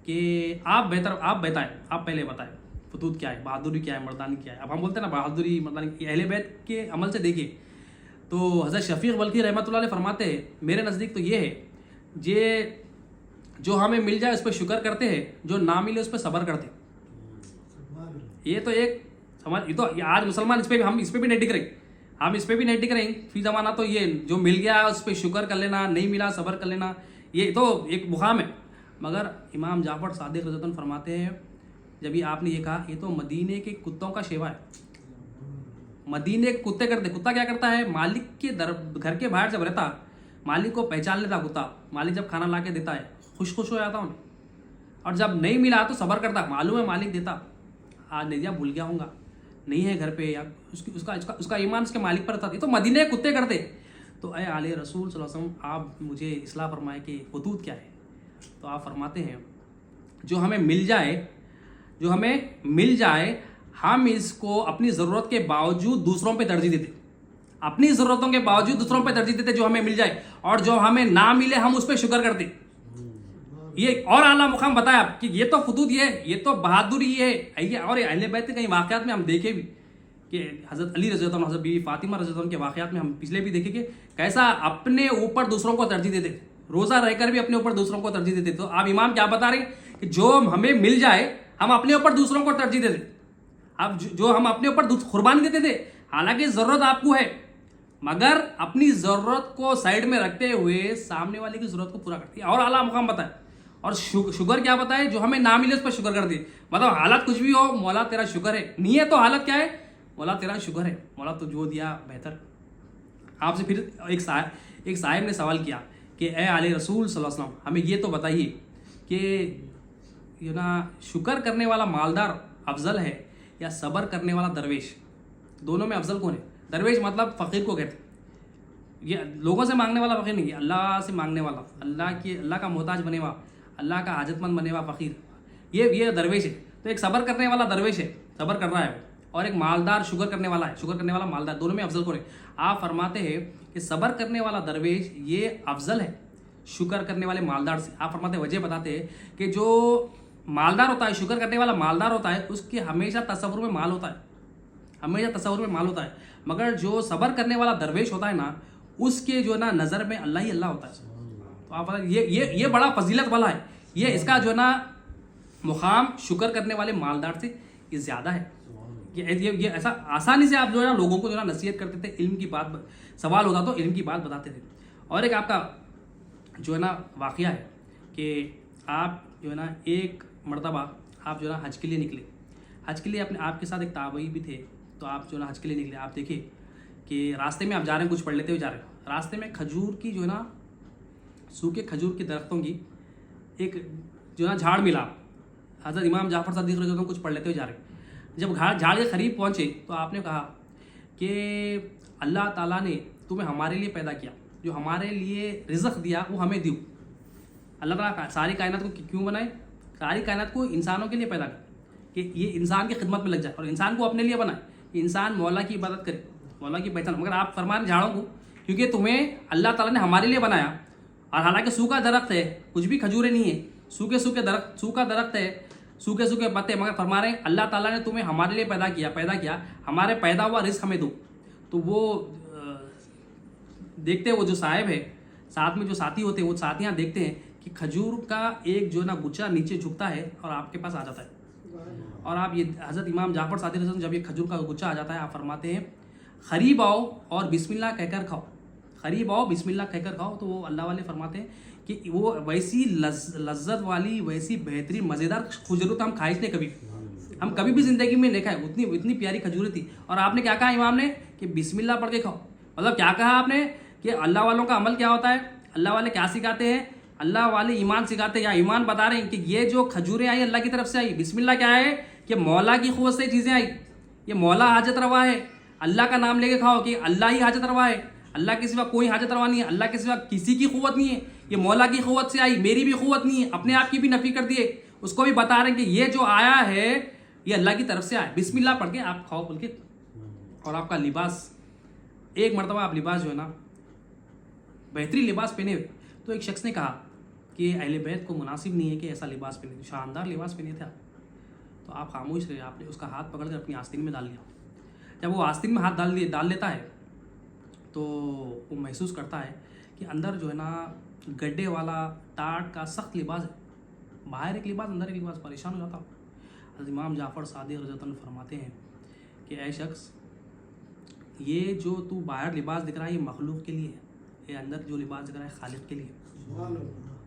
कि आप बताएं, आप पहले बताएं फुतूत क्या है, बहादुरी क्या है, मर्दानगी क्या है। अब हम बोलते हैं ना बहादुरी मर्दानगी, अहले बैत के अमल से देखिए तो हज़रत शफीक बल्खी रहमतुल्लाह अलैह फरमाते हैं मेरे नज़दीक तो ये है जो हमें मिल जाए उस पर शुक्र करते हैं, जो ना मिले उस पर सब्र करते हैं। ये तो एक समझ, ये तो आज मुसलमान इस पर भी, हम इस पर भी नहीं टिक रहे, हम इस पर भी नहीं टिक रहे। फी ज़माना तो ये जो मिल गया उस पर शुक्र कर लेना, नहीं मिला सब्र कर लेना, ये तो एक मुकाम है। मगर इमाम जाफ़र सादिक रज़ियल्लाहु अन्हु फरमाते हैं जब ये आपने ये कहा, ये तो मदीने के कुत्तों का शेवा है। मदीने के कुत्ते करते, कुत्ता क्या करता है, मालिक के घर के बाहर जब रहता, मालिक को पहचान लेता कुत्ता, मालिक जब खाना ला के देता है खुश हो जाता उन्हें, और जब नहीं मिला तो सब्र करता, मालूम है मालिक देता, आज नहीं दिया भूल गया हूँगा, नहीं है घर पे, या उसका ईमान उसके मालिक पर था, ये तो मदीने के कुत्ते करते। तो ए आले रसूल सल्लल्लाहु अलैहि वसल्लम, आप मुझे इस्लाह फरमाए कि हुदूद क्या है। तो आप फरमाते हैं जो हमें मिल जाए हम इसको अपनी ज़रूरत के बावजूद दूसरों पे तरजीह देते, अपनी ज़रूरतों के बावजूद दूसरों पे तरजीह देते जो हमें मिल जाए, और जो हमें ना मिले हम उस पर शुक्र करते। ये और आला मुकाम बताया कि ये तो फुदूद, ये तो बहादुरी है। और अहले बैत के कई वाक़यात में हम देखे भी कि हज़रत अली रज़ी अल्लाह अन्हु, हज़रत बीवी फातिमा रज़ी अल्लाह अन्हा के वाक़यात में हम पिछले भी देखे कि कैसा अपने ऊपर दूसरों को तरजीह देते, रोज़ा रहकर भी अपने ऊपर दूसरों को तरजीह देते। तो आप इमाम क्या बता रहे हैं कि जो हमें मिल जाए हम अपने ऊपर दूसरों को तरजीह देते। अब जो हम अपने ऊपर कुर्बानी देते थे, हालांकि ज़रूरत आपको है, मगर अपनी ज़रूरत को साइड में रखते हुए सामने वाले की ज़रूरत को पूरा करती है। और आला मुकाम बताए, और शुगर क्या बताए, जो हमें ना मिले उस पर शुगर कर दिए। मतलब हालत कुछ भी हो, मौला तेरा शुगर है, नहीं है तो हालत क्या है, मौला तेरा शुगर है, मौला तो जो दिया बेहतर। आपसे फिर एक साहिब ने सवाल किया कि ए आले रसूल सल्लल्लाहु अलैहि वसल्लम, हमें ये तो बताइए कि शुक्र करने वाला मालदार अफजल है या सब्र करने वाला दरवेश, दोनों में अफजल कौन है। दरवेश मतलब फ़कीर को कहते, ये लोगों से मांगने वाला फ़कीर नहीं, अल्लाह से मांगने वाला, अल्लाह का मोहताज बने हुआ, अल्लाह का हाजतमंद बने हुआ फ़कीर, ये दरवेश है। तो एक सब्र करने वाला दरवेश है, सब्र कर रहा है, और एक मालदार शुक्र करने वाला है, शुक्र करने वाला मालदार, दोनों में अफजल कौन है। आप फरमाते हैं कि सब्र करने वाला दरवेश ये अफजल है शुक्र करने वाले मालदार से। आप फरमाते वजह बताते हैं कि जो मालदार होता है, शुक्र करने वाला मालदार होता है, उसके हमेशा तसव्वुर में माल होता है, हमेशा तसव्वुर में माल होता है। मगर जो सब्र करने वाला दरवेश होता है ना, उसके जो ना नज़र में अल्लाह ही अल्लाह होता है। तो आप ये बड़ा फजीलत वाला है, ये इसका जो ना मुकाम शुक्र करने वाले मालदार से ये ज़्यादा है। ये ऐसा आसानी से आप जो है ना लोगों को जो ना नसीहत करते थे, इल्म की बात, सवाल होता तो इल्म की बात बताते थे। और एक आपका जो है ना वाक़या है कि आप जो है ना एक मरतबा आप जो है ना हज के लिए निकले, हज के लिए आपके साथ एक ताबई भी थे, तो आप जो है ना हज के लिए निकले। आप देखिए कि रास्ते में आप जा रहे हैं, कुछ पढ़ लेते हुए जा रहे हैं, रास्ते में खजूर की जो है ना, सूखे खजूर के दरख्तों की एक जो है ना झाड़ मिला। हज़रत इमाम जाफ़र सदीक़ रज़ी अल्लाह अन्हु कुछ पढ़ लेते हुए जा रहे हैं। जब झाड़ के करीब पहुँचे तो आपने कहा कि अल्लाह ताला ने तुम्हें हमारे लिए पैदा किया, जो हमारे लिए रिज़्क़ दिया वो हमें दो। अल्लाह ताला सारी कायनात को क्यों बनाए, सारी कायनात को इंसानों के लिए पैदा कर कि ये इंसान की खिदमत में लग जाए, और इंसान को अपने लिए बनाए, इंसान मौला की इबादत करे, मौला की पहचान। मगर आप फरमा रहे झाड़ों को, क्योंकि तुम्हें अल्लाह ताला ने हमारे लिए बनाया, और हालांकि सूखा दरख्त है, कुछ भी खजूरें नहीं है, सूखा दरख्त है, सूखे सूखे पत्ते, मगर फरमा रहे हैं अल्लाह ताला ने तुम्हें हमारे लिए पैदा किया, हमारे पैदा हुआ रिस्क हमें दो। तो वो देखते हैं, वो जो साहिब है साथ में जो साथी होते हैं, वो साथियाँ देखते हैं कि खजूर का एक जो ना गुच्छा नीचे झुकता है और आपके पास आ जाता है। और आप ये हज़रत इमाम जाफ़र सादिक़ रज़ी अल्लाह अन्हु जब ये खजूर का गुच्छा आ जाता है, आप फरमाते हैं ख़रीब आओ और बिस्मिल्लाह कहकर खाओ, ख़रीब आओ बिस्मिल्लाह कहकर खाओ। तो वो अल्लाह वाले फरमाते हैं कि वो वैसी लज्जत वाली, वैसी बेहतरीन मज़ेदार खजूर तो हम खाए थे हम कभी भी ज़िंदगी में नहीं खाए, इतनी प्यारी खजूरें थी। और आपने क्या कहा इमाम ने कि बिस्मिल्लाह पढ़ के खाओ। मतलब क्या कहा आपने कि अल्लाह वालों का अमल क्या होता है, अल्लाह वाले क्या सिखाते हैं, अल्लाह वाले ईमान सिखाते हैं, या ईमान बता रहे हैं कि ये जो खजूरें आई अल्लाह की तरफ से आई। बिस्मिल्लाह क्या है कि मौला की क़ुव्वत से चीज़ें आई, ये मौला हाजत रवा है, अल्लाह का नाम लेके खाओ कि अल्लाह ही हाजत रवा है, अल्लाह के सिवा कोई हाजत रवा नहीं है, अल्लाह के सिवा किसी की क़ुव्वत नहीं है, ये मौला की क़ुव्वत से आई, मेरी भी क़ुव्वत नहीं है, अपने आप की भी नफ़ी कर दिए। उसको भी बता रहे हैं कि ये जो आया है ये अल्लाह की तरफ से आया, बिस्मिल्लाह पढ़ के आप खाओ बोल के। और आपका लिबास, एक मरतबा आप लिबास जो है ना बेहतरीन लिबास पहने हुए, तो एक शख्स ने कहा कि अहले बैत को मुनासिब नहीं है कि ऐसा लिबास पहने, शानदार लिबास पहने थे आप। तो आप खामोश रहे, आपने उसका हाथ पकड़ कर अपनी आस्तीन में डाल लिया। जब वो आस्तीन में हाथ डाल लेता है तो वो महसूस करता है कि अंदर जो है ना गड्ढे वाला टाट का सख्त लिबास है, बाहर एक लिबास अंदर एक लिबास, परेशान हो जाता। हज़रत इमाम जाफ़र सादिक़ रज़ी अल्लाह अन्हु फरमाते हैं कि ऐ शख्स, ये जो तू बाहर लिबास दिख रहा है ये मखलूक के लिए है, ये अंदर जो लिबास दिख रहा है खालिक के लिए।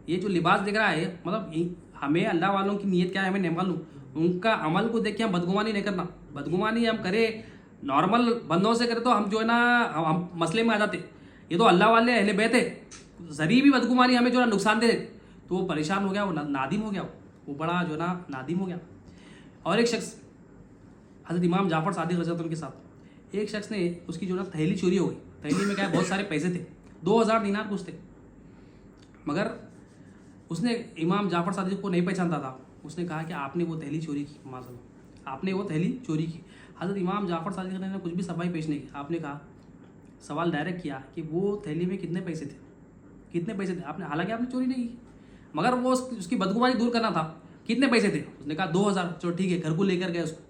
ये जो लिबास दिख रहा है मतलब हमें अल्लाह वालों की नीयत क्या है हमें नहीं मालूम, उनका अमल को देख के हम बदगुमानी नहीं करना। बदगुमानी हम करें नॉर्मल बंदों से करें तो हम जो है ना हम मसले में आ जाते। ये तो अल्लाह वाले अहले बैत है, ज़री भी बदगुमानी हमें जो है नुकसान दे तो वो परेशान हो गया, वो नादिम हो गया, वो बड़ा जो है ना नादिम हो गया। और एक शख्स हज़रत इमाम जाफ़र सादिक रज़ी अल्लाह अन्हु के साथ एक शख्स ने उसकी जो ना थैली चोरी हो गई। थैली में क्या है, बहुत सारे पैसे थे, 2000 दीनार कुछ थे, मगर उसने इमाम जाफ़र सादिक को नहीं पहचानता था। उसने कहा कि आपने वो थैली चोरी की, माज़ल्लाह आपने वो थैली चोरी की। हज़रत इमाम जाफ़र सादिक ने कुछ भी सफाई पेश नहीं की। आपने कहा, सवाल डायरेक्ट किया कि वो थैली में कितने पैसे थे, कितने पैसे थे आपने, हालांकि आपने चोरी नहीं की, मगर वो उसकी बदगुमानी दूर करना था, कितने पैसे थे। उसने कहा 2000। चलो ठीक है, घर को लेकर गए उसको,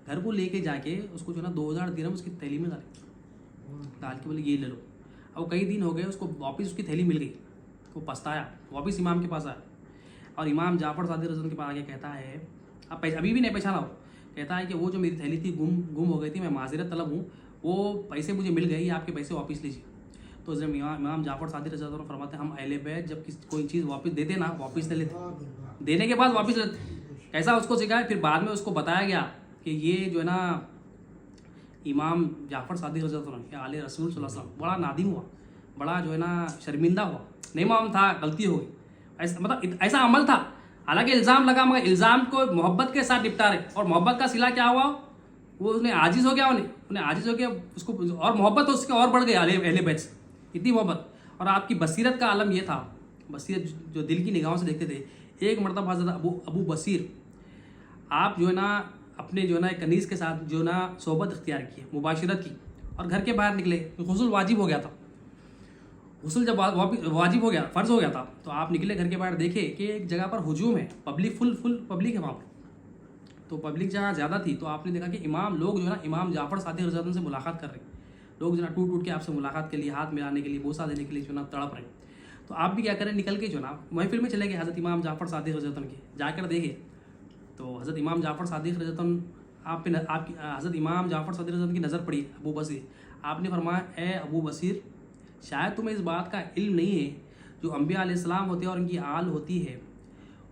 घर को लेके जाके उसको जो ना 2000 दिरहम उसकी थैली में डाल के बोले ये ले लो। अब कई दिन हो गए, उसको वापस उसकी थैली मिल गई, वो पछताया, वापस इमाम के पास आया और इमाम जाफ़र सादिक रज़ी अल्लाह अन्हु के पास आके कहता है, अब अभी भी नहीं पहचाना वो, कहता है कि वो जो मेरी थैली थी गुम हो गई थी, मैं माज़रत तलब हूँ, वो पैसे मुझे मिल गए, आपके पैसे वापस लीजिए। तो जब इमाम जाफ़र सादिक रज़ी अल्लाह अन्हु फरमाते हैं, हम अहले बैत जब कोई चीज़ वापस देते ना, वापस ले लेते, देने के बाद वापस लेते। ऐसा उसको सिखाया। फिर बाद में उसको बताया गया कि ये जो है ना इमाम जाफ़र सादिक रज़ी अल्लाह अन्हु आले रसूल सल्लल्लाहु अलैहि वसल्लम बड़ा नादिम हुआ, बड़ा जो है ना शर्मिंदा हुआ, नहीं मालूम था गलती हो गई, ऐसा मतलब ऐसा अमल था। हालांकि इल्ज़ाम लगा, मगर इल्ज़ाम को मोहब्बत के साथ निपटा रहे, और मोहब्बत का सिला क्या हुआ, वो उन्हें आजिज़ हो गया, उन्हें आजिज़ हो गया उसको, और मोहब्बत उसके और बढ़ गई अहले बैत से, इतनी मोहब्बत। और आपकी बसीरत का आलम ये था, बसीरत जो दिल की निगाहों से देखते थे। एक मरतबा हज़रत अबू बसीर आप जो है ना अपने जो है ना एक कनीज़ के साथ जो ना सोबत इख्तियार की, मुबाशरत की, और घर के बाहर निकले, गुस्ल वाजिब हो गया था। गुस्ल जब वाजिब हो गया, फ़र्ज़ हो गया था, तो आप निकले घर के बाहर, देखे कि एक जगह पर हुजूम है, पब्लिक फुल पब्लिक है वहाँ पर। तो पब्लिक जहाँ ज़्यादा थी, तो आपने देखा कि लोग जो है ना इमाम जाफ़र सादिक रज़ी अल्लाह अन्हु से मुलाकात कर रहे हैं। लोग जो ना टूट के आपसे मुलाकात के लिए, हाथ मिलाने के लिए, बोसा देने के लिए जो ना तड़प रहे। तो आप भी क्या करें, निकल के जो ना महफिल में चले गए हज़रत इमाम जाफ़र सादिक रज़ी अल्लाह अन्हु के, जाकर देखे तो हज़रत इमाम जाफ़र सादिक रज़ी अल्लाह अन्हु आपकी हज़रत इमाम जाफ़र सादिक रज़ी अल्लाह अन्हु की नज़र पड़ी अबू बसीर। आपने फरमाया, ए अबू बसीर, शायद तुम्हें इस बात का इल्म नहीं है, जो अम्बिया अलैहिस्सलाम होते हैं और उनकी आल होती है,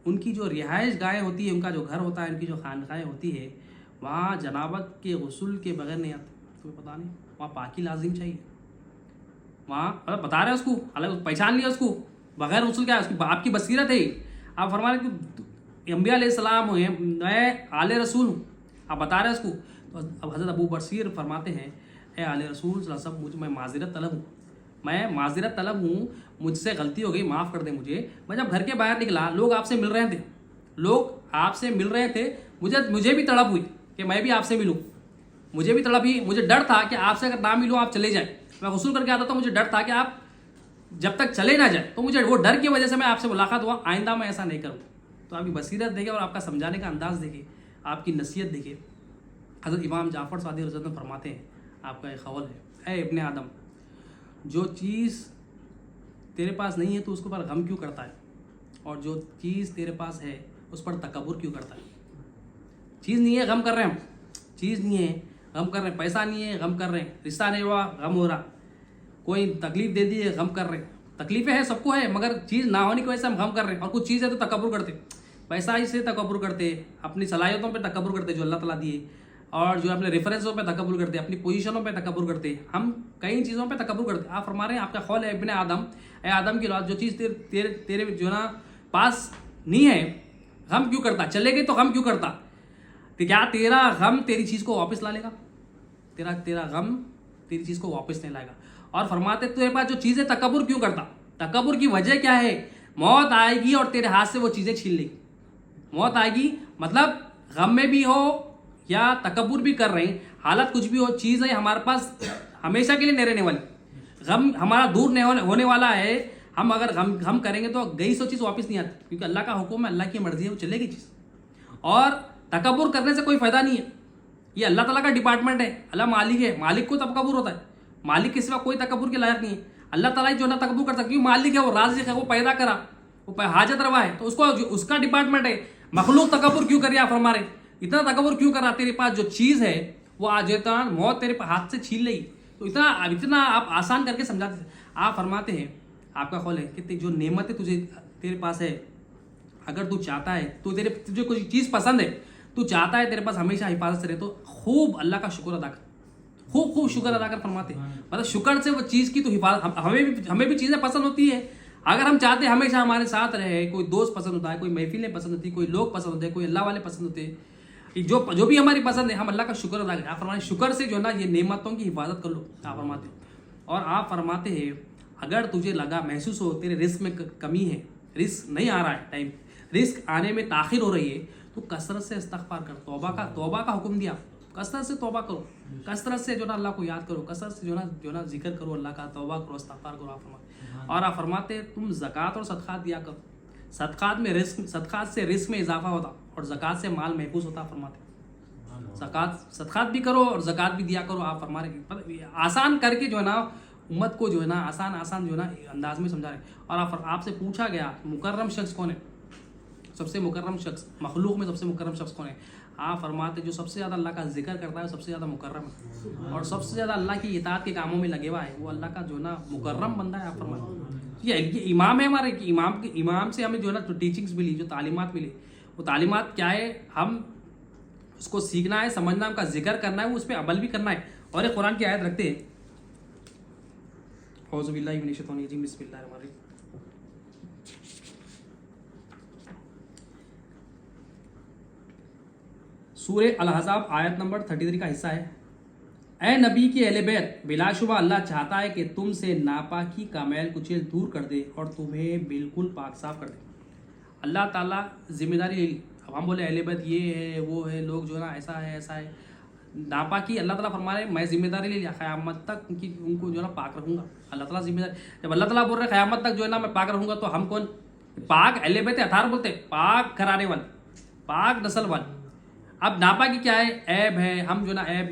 उनकी जो रिहाइश गाहें होती है, उनका जो घर होता है, उनकी जो खानगाहें होती है, वहाँ जनाबत के गुस्ल के बगैर नहीं आते। तुम्हें पता नहीं, वहाँ पाकी लाजिम चाहिए। वहाँ मतलब बता रहे हैं उसको, अलग पहचान लिया उसको, बगैर गुस्ल क्या है, उसकी आपकी बसीरत है। आप फरमा रहे कि अम्बिया अलैहिस्सलाम हैं, मैं आले रसूल हूँ, आप बता रहे हैं उसको। तो अब हज़रत अबू बसीर फरमाते हैं, ए आले रसूल सल्लल्लाहु अलैहि वसल्लम, मैं माज़रत तलब हूँ, मैं माज़रत तलब हूँ, मुझसे गलती हो गई, माफ़ कर दे मुझे। मैं जब घर के बाहर निकला, लोग आपसे मिल रहे थे, लोग आपसे मिल रहे थे, मुझे भी तड़प हुई कि मैं भी आपसे मिलूँ, मुझे भी तड़प हुई। मुझे डर था कि आपसे अगर ना मिलूँ आप चले जाए। मैं गुस्ल करके आता था, मुझे डर था कि आप जब तक चले ना जाए, तो मुझे वो डर की वजह से मैं आपसे मुलाकात हुआ, आइंदा मैं ऐसा नहीं करूँ। तो आपकी बसीरत देखे और आपका समझाने का अंदाज़ देखे, आपकी नसीहत देखे। हज़रत इमाम जाफ़र सादिक रज़ी अल्लाह अन्हु फरमाते हैं, आपका एक क़ौल है, ए इब्ने आदम, जो चीज़ तेरे पास नहीं है तो उसके ऊपर गम क्यों करता है, और जो चीज़ तेरे पास है उस पर तकब्बुर क्यों करता है। चीज़ नहीं है, गम कर रहे हैं हम, चीज़ नहीं है, गम कर रहे हैं, पैसा नहीं है, गम कर रहे हैं, रिश्ता नहीं हुआ, गम हो रहा, कोई तकलीफ़ दे दी है, गम कर रहे हैं। तकलीफ़ें हैं, सबको है, मगर चीज़ ना होने की वजह से हम गम कर रहे हैं। और कुछ चीज़ है तो तकब्बुर करते, पैसा से तकब्बुर करते, अपनी सलाहियतों पे तकब्बुर करते जो अल्लाह ताला दिए, और जो अपने रेफरेंसों पे तकब्बुर करते, अपनी पोजीशनों पे तकब्बुर करते, हम कई चीज़ों पे तकब्बुर करते। आप फरमा रहे हैं, आपका क़ौल है, इब्ने आदम, ए आदम की औलाद, जो चीज़ तेरे जो ना पास नहीं है, गम क्यों करता, चले गए तो गम क्यों करता। तो क्या तेरा गम तेरी चीज़ को वापस ला लेगा, तेरा गम तेरी चीज़ को वापस नहीं लाएगा। और फरमाते तेरे पास जो चीज़ है, तकब्बुर क्यों करता, तकब्बुर की वजह क्या है, मौत आएगी और तेरे हाथ से वो चीज़ें छीन लेगी। मौत आएगी मतलब गम में भी हो या तकब्बुर भी कर रहे हैं, हालत कुछ भी हो, चीज़ है हमारे पास हमेशा के लिए नहीं रहने वाली, गम हमारा दूर नहीं होने वाला है। हम अगर गम करेंगे तो गई सो चीज़ वापस नहीं आती, क्योंकि अल्लाह का हुक्म है, अल्लाह की मर्जी है, वो चलेगी चीज़। और तकब्बुर करने से कोई फ़ायदा नहीं है, ये अल्लाह ताला का डिपार्टमेंट है, अल्लाह मालिक है, मालिक को तकब्बुर होता है, मालिक के सिवा कोई तकब्बुर के लायक नहीं है। अल्लाह ताला जो ना तकब्बुर कर सकती, मालिक है, वो राज़िक है, वो पैदा करा, वो हाजत रवा है, तो उसको उसका डिपार्टमेंट है। मखलूक तकब्बुर क्यों करे, आप हमारे इतना तकब्बुर क्यों करा, तेरे पास जो चीज़ है वो आज मौत तेरे हाथ से छीन लेगी। तो इतना आप आसान करके समझाते, आप फरमाते हैं, आपका क़ौल है कि जो नेमत है तुझे तेरे पास है, अगर तू चाहता है तो तुझे कोई चीज़ पसंद है, तू चाहता है तेरे पास हमेशा हिफाजत से रहे, तो खूब अल्लाह का शुक्र अदा कर, खूब शुक्र अदा कर। फरमाते मतलब शुक्र से वो चीज़ की तो हिफाजत, हमें भी चीज़ें पसंद होती है, अगर हम चाहते हैं हमेशा हमारे साथ रहे, कोई दोस्त पसंद होता है, कोई महफिलें पसंद होती है, कोई लोग पसंद होते हैं, कोई अल्लाह वाले पसंद होते हैं, जो भी हमारी पसंद है हम अल्लाह का शुक्र अदा करें। आप फरमाते शुक्र से जो है ना ये नेमतों की हिफाजत कर लो, आप फरमाते हो। और आप फरमाते हैं अगर तुझे लगा महसूस हो तेरे रिस्क में कमी है, रिस्क नहीं आ रहा है, टाइम रिस्क आने में ताखिर हो रही है, तो कसरत से इस्तगफार कर, तौबा का हुक्म दिया, कसरत से तौबा करो, कसरत से जो ना अल्लाह को याद करो, कसरत से जो ना जिक्र करो अल्लाह का, तौबा करो, इस्तगफार करो। आप फरमाते और आप फरमाते तुम ज़कात और सदक़ात दिया करो, सदक़ात से रिस्क में इजाफा होता और ज़कात से माल महफूज होता। फरमाते सदक़ात भी करो और ज़कात भी दिया करो। आप फरमा रहे आसान करके जो है ना उम्मत को जो है ना आसान जो है ना अंदाज में समझा रहे। और आपसे पूछा गया मुकर्रम शख्स कौन है, सबसे मुकर्रम शख्स मखलूक में सबसे मुकर्रम शख्स कौन है? आप फरमाते जो सबसे ज़्यादा अल्लाह का जिक्र करता है सबसे ज़्यादा मुकर्रम है, और सबसे ज़्यादा अल्लाह की इताअत के कामों में लगे हुआ है वो अल्लाह का जो ना मुकर्रम बंदा है। आप फरमाते ये इमाम है हमारे, इमाम से हमें जो है ना टीचिंग्स मिली, जो तालीमात मिली, वो तालीमात क्या है, हम उसको सीखना है, समझना है, उनका जिक्र करना है, उस पर अमल भी करना है। और एक कुरान की आयत रखते हैं, औज़ु बिल्लाहि मिनश शैतानिर रजीम, बिस्मिल्लाहिर रहमानिर रहीम। सूरह अल-अहज़ाब आयत नंबर 33 का हिस्सा है। ए नबी की अहले बैत, बिलाशुबा अल्लाह चाहता है कि तुमसे नापाकी का मैल कुचैल दूर कर दे और तुम्हें बिल्कुल पाक साफ कर दे। अल्लाह ताला जिम्मेदारी ले ली। अब हम बोले अहले बैत ये है वो है, लोग जो है ना ऐसा है नापाकी, अल्लाह ताला फरमा रहे मैं जिम्मेदारी ले लिया, क़यामत तक उनको जो है ना पाक रखूंगा। अल्लाह ताला जिम्मेदारी, जब अल्लाह ताला बोल रहे क़यामत तक जो है ना मैं पाक रखूंगा, तो हम कौन? पाक अहले बैत अतार बोलते, पाक घराने वाले, पाक नस्ल वाले। अब नापाकी क्या है? ऐब है। हम जो ना ऐब,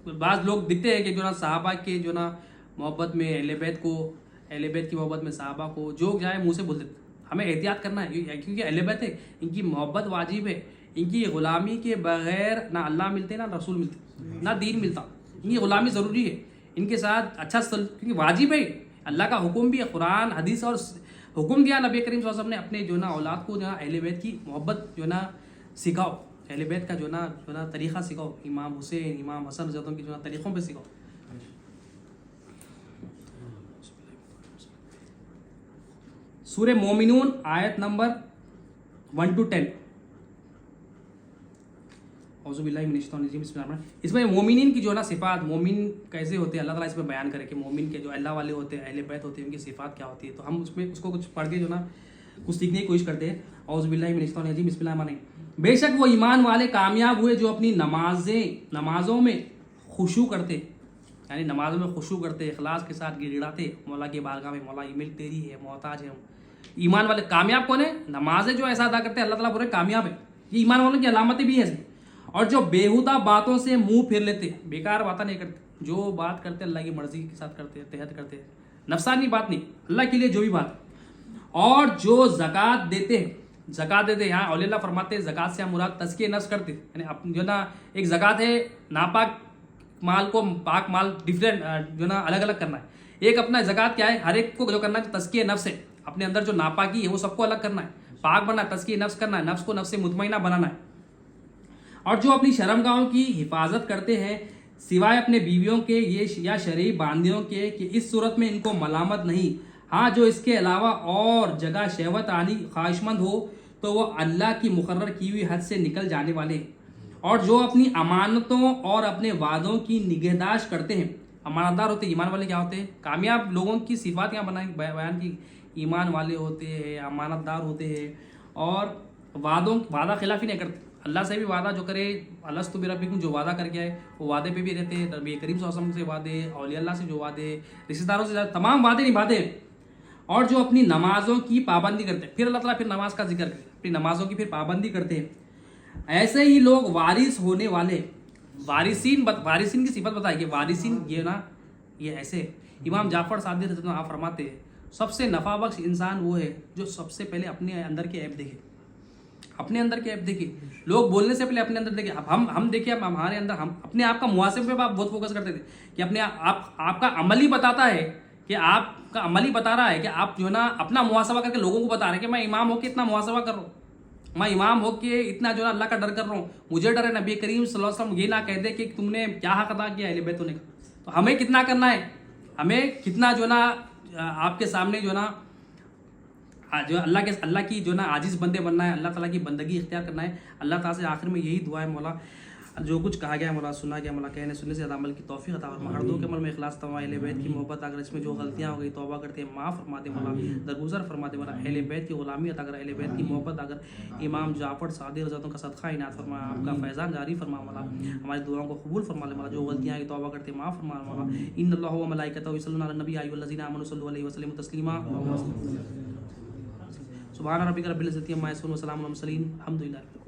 बाज़ लोग दिखते हैं कि जो ना सहाबा के जो ना मोहब्बत में अहले बैत की मोहब्बत में सहाबा को जो जाए मुँह से बोल देते। हमें एहतियात करना है क्योंकि अहले बैत है, इनकी मोहब्बत वाजिब है। इनकी ग़ुलामी के बगैर ना अल्लाह मिलते, ना रसूल मिलते, ना दीन मिलता। इनकी ग़ुलामी ज़रूरी है, इनके साथ अच्छा क्योंकि वाजिब है, अल्लाह का हुक्म भी है, कुरान हदीस और हुक्म दिया नबी करीम सल्लल्लाहु अलैहि वसल्लम ने अपने जो ना औलाद को जो ना अहले बैत की मोहब्बत जो ना सिखाओ, अहले बैत का जो ना तरीक़ा सिखाओ, इमाम हुसैन इमाम हसन रज़ियल्लाहु अन्हुम की जो ना तरीक़ों पे सिखाओ। सूरह मोमिनून आयत नंबर 1 to 10। औज़ु बिल्लाहि मिनश शैतानिर रजीम, बिस्मिल्लाहिर रहमानिर रहीम। इसमें मोमिनीन की जो ना सिफ़ात, मोमिन कैसे होते हैं अल्लाह ताला इसमें बयान करे कि मोमिन के जो अल्लाह वाले होते हैं, अहले बैत होते हैं, उनकी सिफ़ात क्या होती है। तो हम उसको कुछ पढ़ के जो ना कुछ सीखने की कोशिश करते हैं। औज़ु बिल्लाहि मिनश शैतानिर रजीम, बिस्मिल्लाहिर रहमानिर रहीम। बेशक वो ईमान वाले कामयाब हुए जो अपनी नमाजों में खुशू करते, यानी नमाजों में खुशू करते, इखलास के साथ गिड़गिड़ाते मौला की बारगाह में, मौला ये मिल्क तेरी है, मोहताज है हम। ईमान वाले कामयाब कौन है? नमाजें जो ऐसा अदा करते हैं, अल्लाह ताला पूरे कामयाब है। ये ईमान वालों की अलामतें भी है। और जो बेहुदा बातों से मुंह फेर लेते, बेकार बातें नहीं करते, जो बात करते अल्लाह की मर्जी के साथ करते हैं, तहत करते हैं, नफसानी बात नहीं, अल्लाह के लिए जो भी बात। और जो ज़कात देते हैं, यहाँ औलिया फरमाते हैं ज़कात से हम मुराद तज़किये नफ्स करते, यानी जो ना एक ज़कात है नापाक माल को पाक माल डिफरेंट जो ना अलग अलग करना है। एक अपना ज़कात क्या है, हर एक को जो करना है तज़किये नफ्स है, अपने अंदर जो नापाकी है वो सबको अलग करना है, पाक बनना है, तज़किये नफ्स करना है, नफ्स को नफ्स मुतमइना बनाना है। और जो अपनी शर्मगाहों की हिफाजत करते हैं सिवाय अपने बीवियों के ये या शरई बांदियों के, कि इस सूरत में इनको मलामत नहीं। हाँ, जो इसके अलावा और जगह शहवत आनी ख्वाहिशमंद हो तो वो अल्लाह की मुकर्रर की हुई हद से निकल जाने वाले। और जो अपनी अमानतों और अपने वादों की निगहदाश्त करते हैं, अमानतदार होते हैं। ईमान वाले क्या होते हैं? कामयाब लोगों की सिफात यहाँ बयान की, ईमान वाले होते हैं, अमानतदार होते हैं और वादा खिलाफी नहीं करते। अल्लाह से भी वादा जो करे, अलस्तु बिरब्बिकुम जो वादा करके आए वो वादे पे भी रहते हैं। नबी करीम सल्लल्लाहु अलैहि वसल्लम से वादे, औलिया अल्लाह से जो वादे, रिश्तेदारों से तमाम वादे निभाते हैं। और जो अपनी नमाजों की पाबंदी करते हैं, फिर अल्लाह ताला फिर नमाज का जिक्र करते हैं, अपनी नमाजों की फिर पाबंदी करते हैं। ऐसे ही लोग वारिस होने वाले, वारिसीन की सिफत बताई कि वारिसीन ये ना ये ऐसे। इमाम जाफर सादिक रज़ियल्लाहु अन्हु आप फरमाते हैं सबसे नफ़ा बख्श इंसान वो है जो सबसे पहले अपने अंदर के ऐब देखे, अपने अंदर के ऐब देखे। लोग बोलने से पहले अपने अंदर देखे। अब हम देखिए, अब हमारे अंदर हम अपने आप का मुहासिब पे आप बहुत फोकस करते थे कि अपने आपका अमल ही बताता है कि आपका अमल ही बता रहा है कि आप जो ना अपना मुहासबा करके लोगों को बता रहे हैं कि मैं इमाम होकर इतना मुहासबा कर रहा हूँ, मैं इमाम होके इतना जो ना अल्लाह का डर कर रहा हूँ। मुझे डर है नबी करीम सल्लल्लाहु अलैहि वसल्लम ये ना कह दे कि तुमने क्या हक अदा किया अहले बैत होने का। तो हमें कितना करना है, हमें कितना जो ना आपके सामने जो ना जो अल्लाह की जो ना आजिज़ बंदे बनना है, अल्लाह ताला की बंदगी इख्तियार करना है। अल्लाह ताला से आखिर में यही दुआ है, मौला जो कुछ कहा गया है मौला, सुना गया मौला, कहने सुनने से ज़्यादा अमल की तौफीक अता फरमा। हर दो के अमल में इखलास तमा, अहले बैत की मोहब्बत, अगर इसमें जो गलतियाँ हो गई तौबा करते हैं माफ़ फरमा दे मौला, दरगुजर फरमा दे मौला। अहले बैत की ग़ुलामी अता कर, अहले बैत की मोहब्बत, अगर इमाम जाफ़र सादिक़ रज़ियल्लाहु का सदका इनात फरमा, आपका फैज़ान जारी फरमा मौला, हमारी दुआओं को कबूल फरमा ले मौला। जो गलतियाँ की तौबा करते हैं माफ़ फरमा मौला। इन्नल्लाह व मलाइकतहु युसल्लूना अलन नबी या अय्युहल्लज़ीना आमनू सल्लु अलैहि व सल्लिमू तस्लीमा। सुब्हान रब्बिका रब्बिल इज़्ज़ति अम्मा यसिफून व सलामुन अलल मुरसलीन, अल्हम्दुलिल्लाह।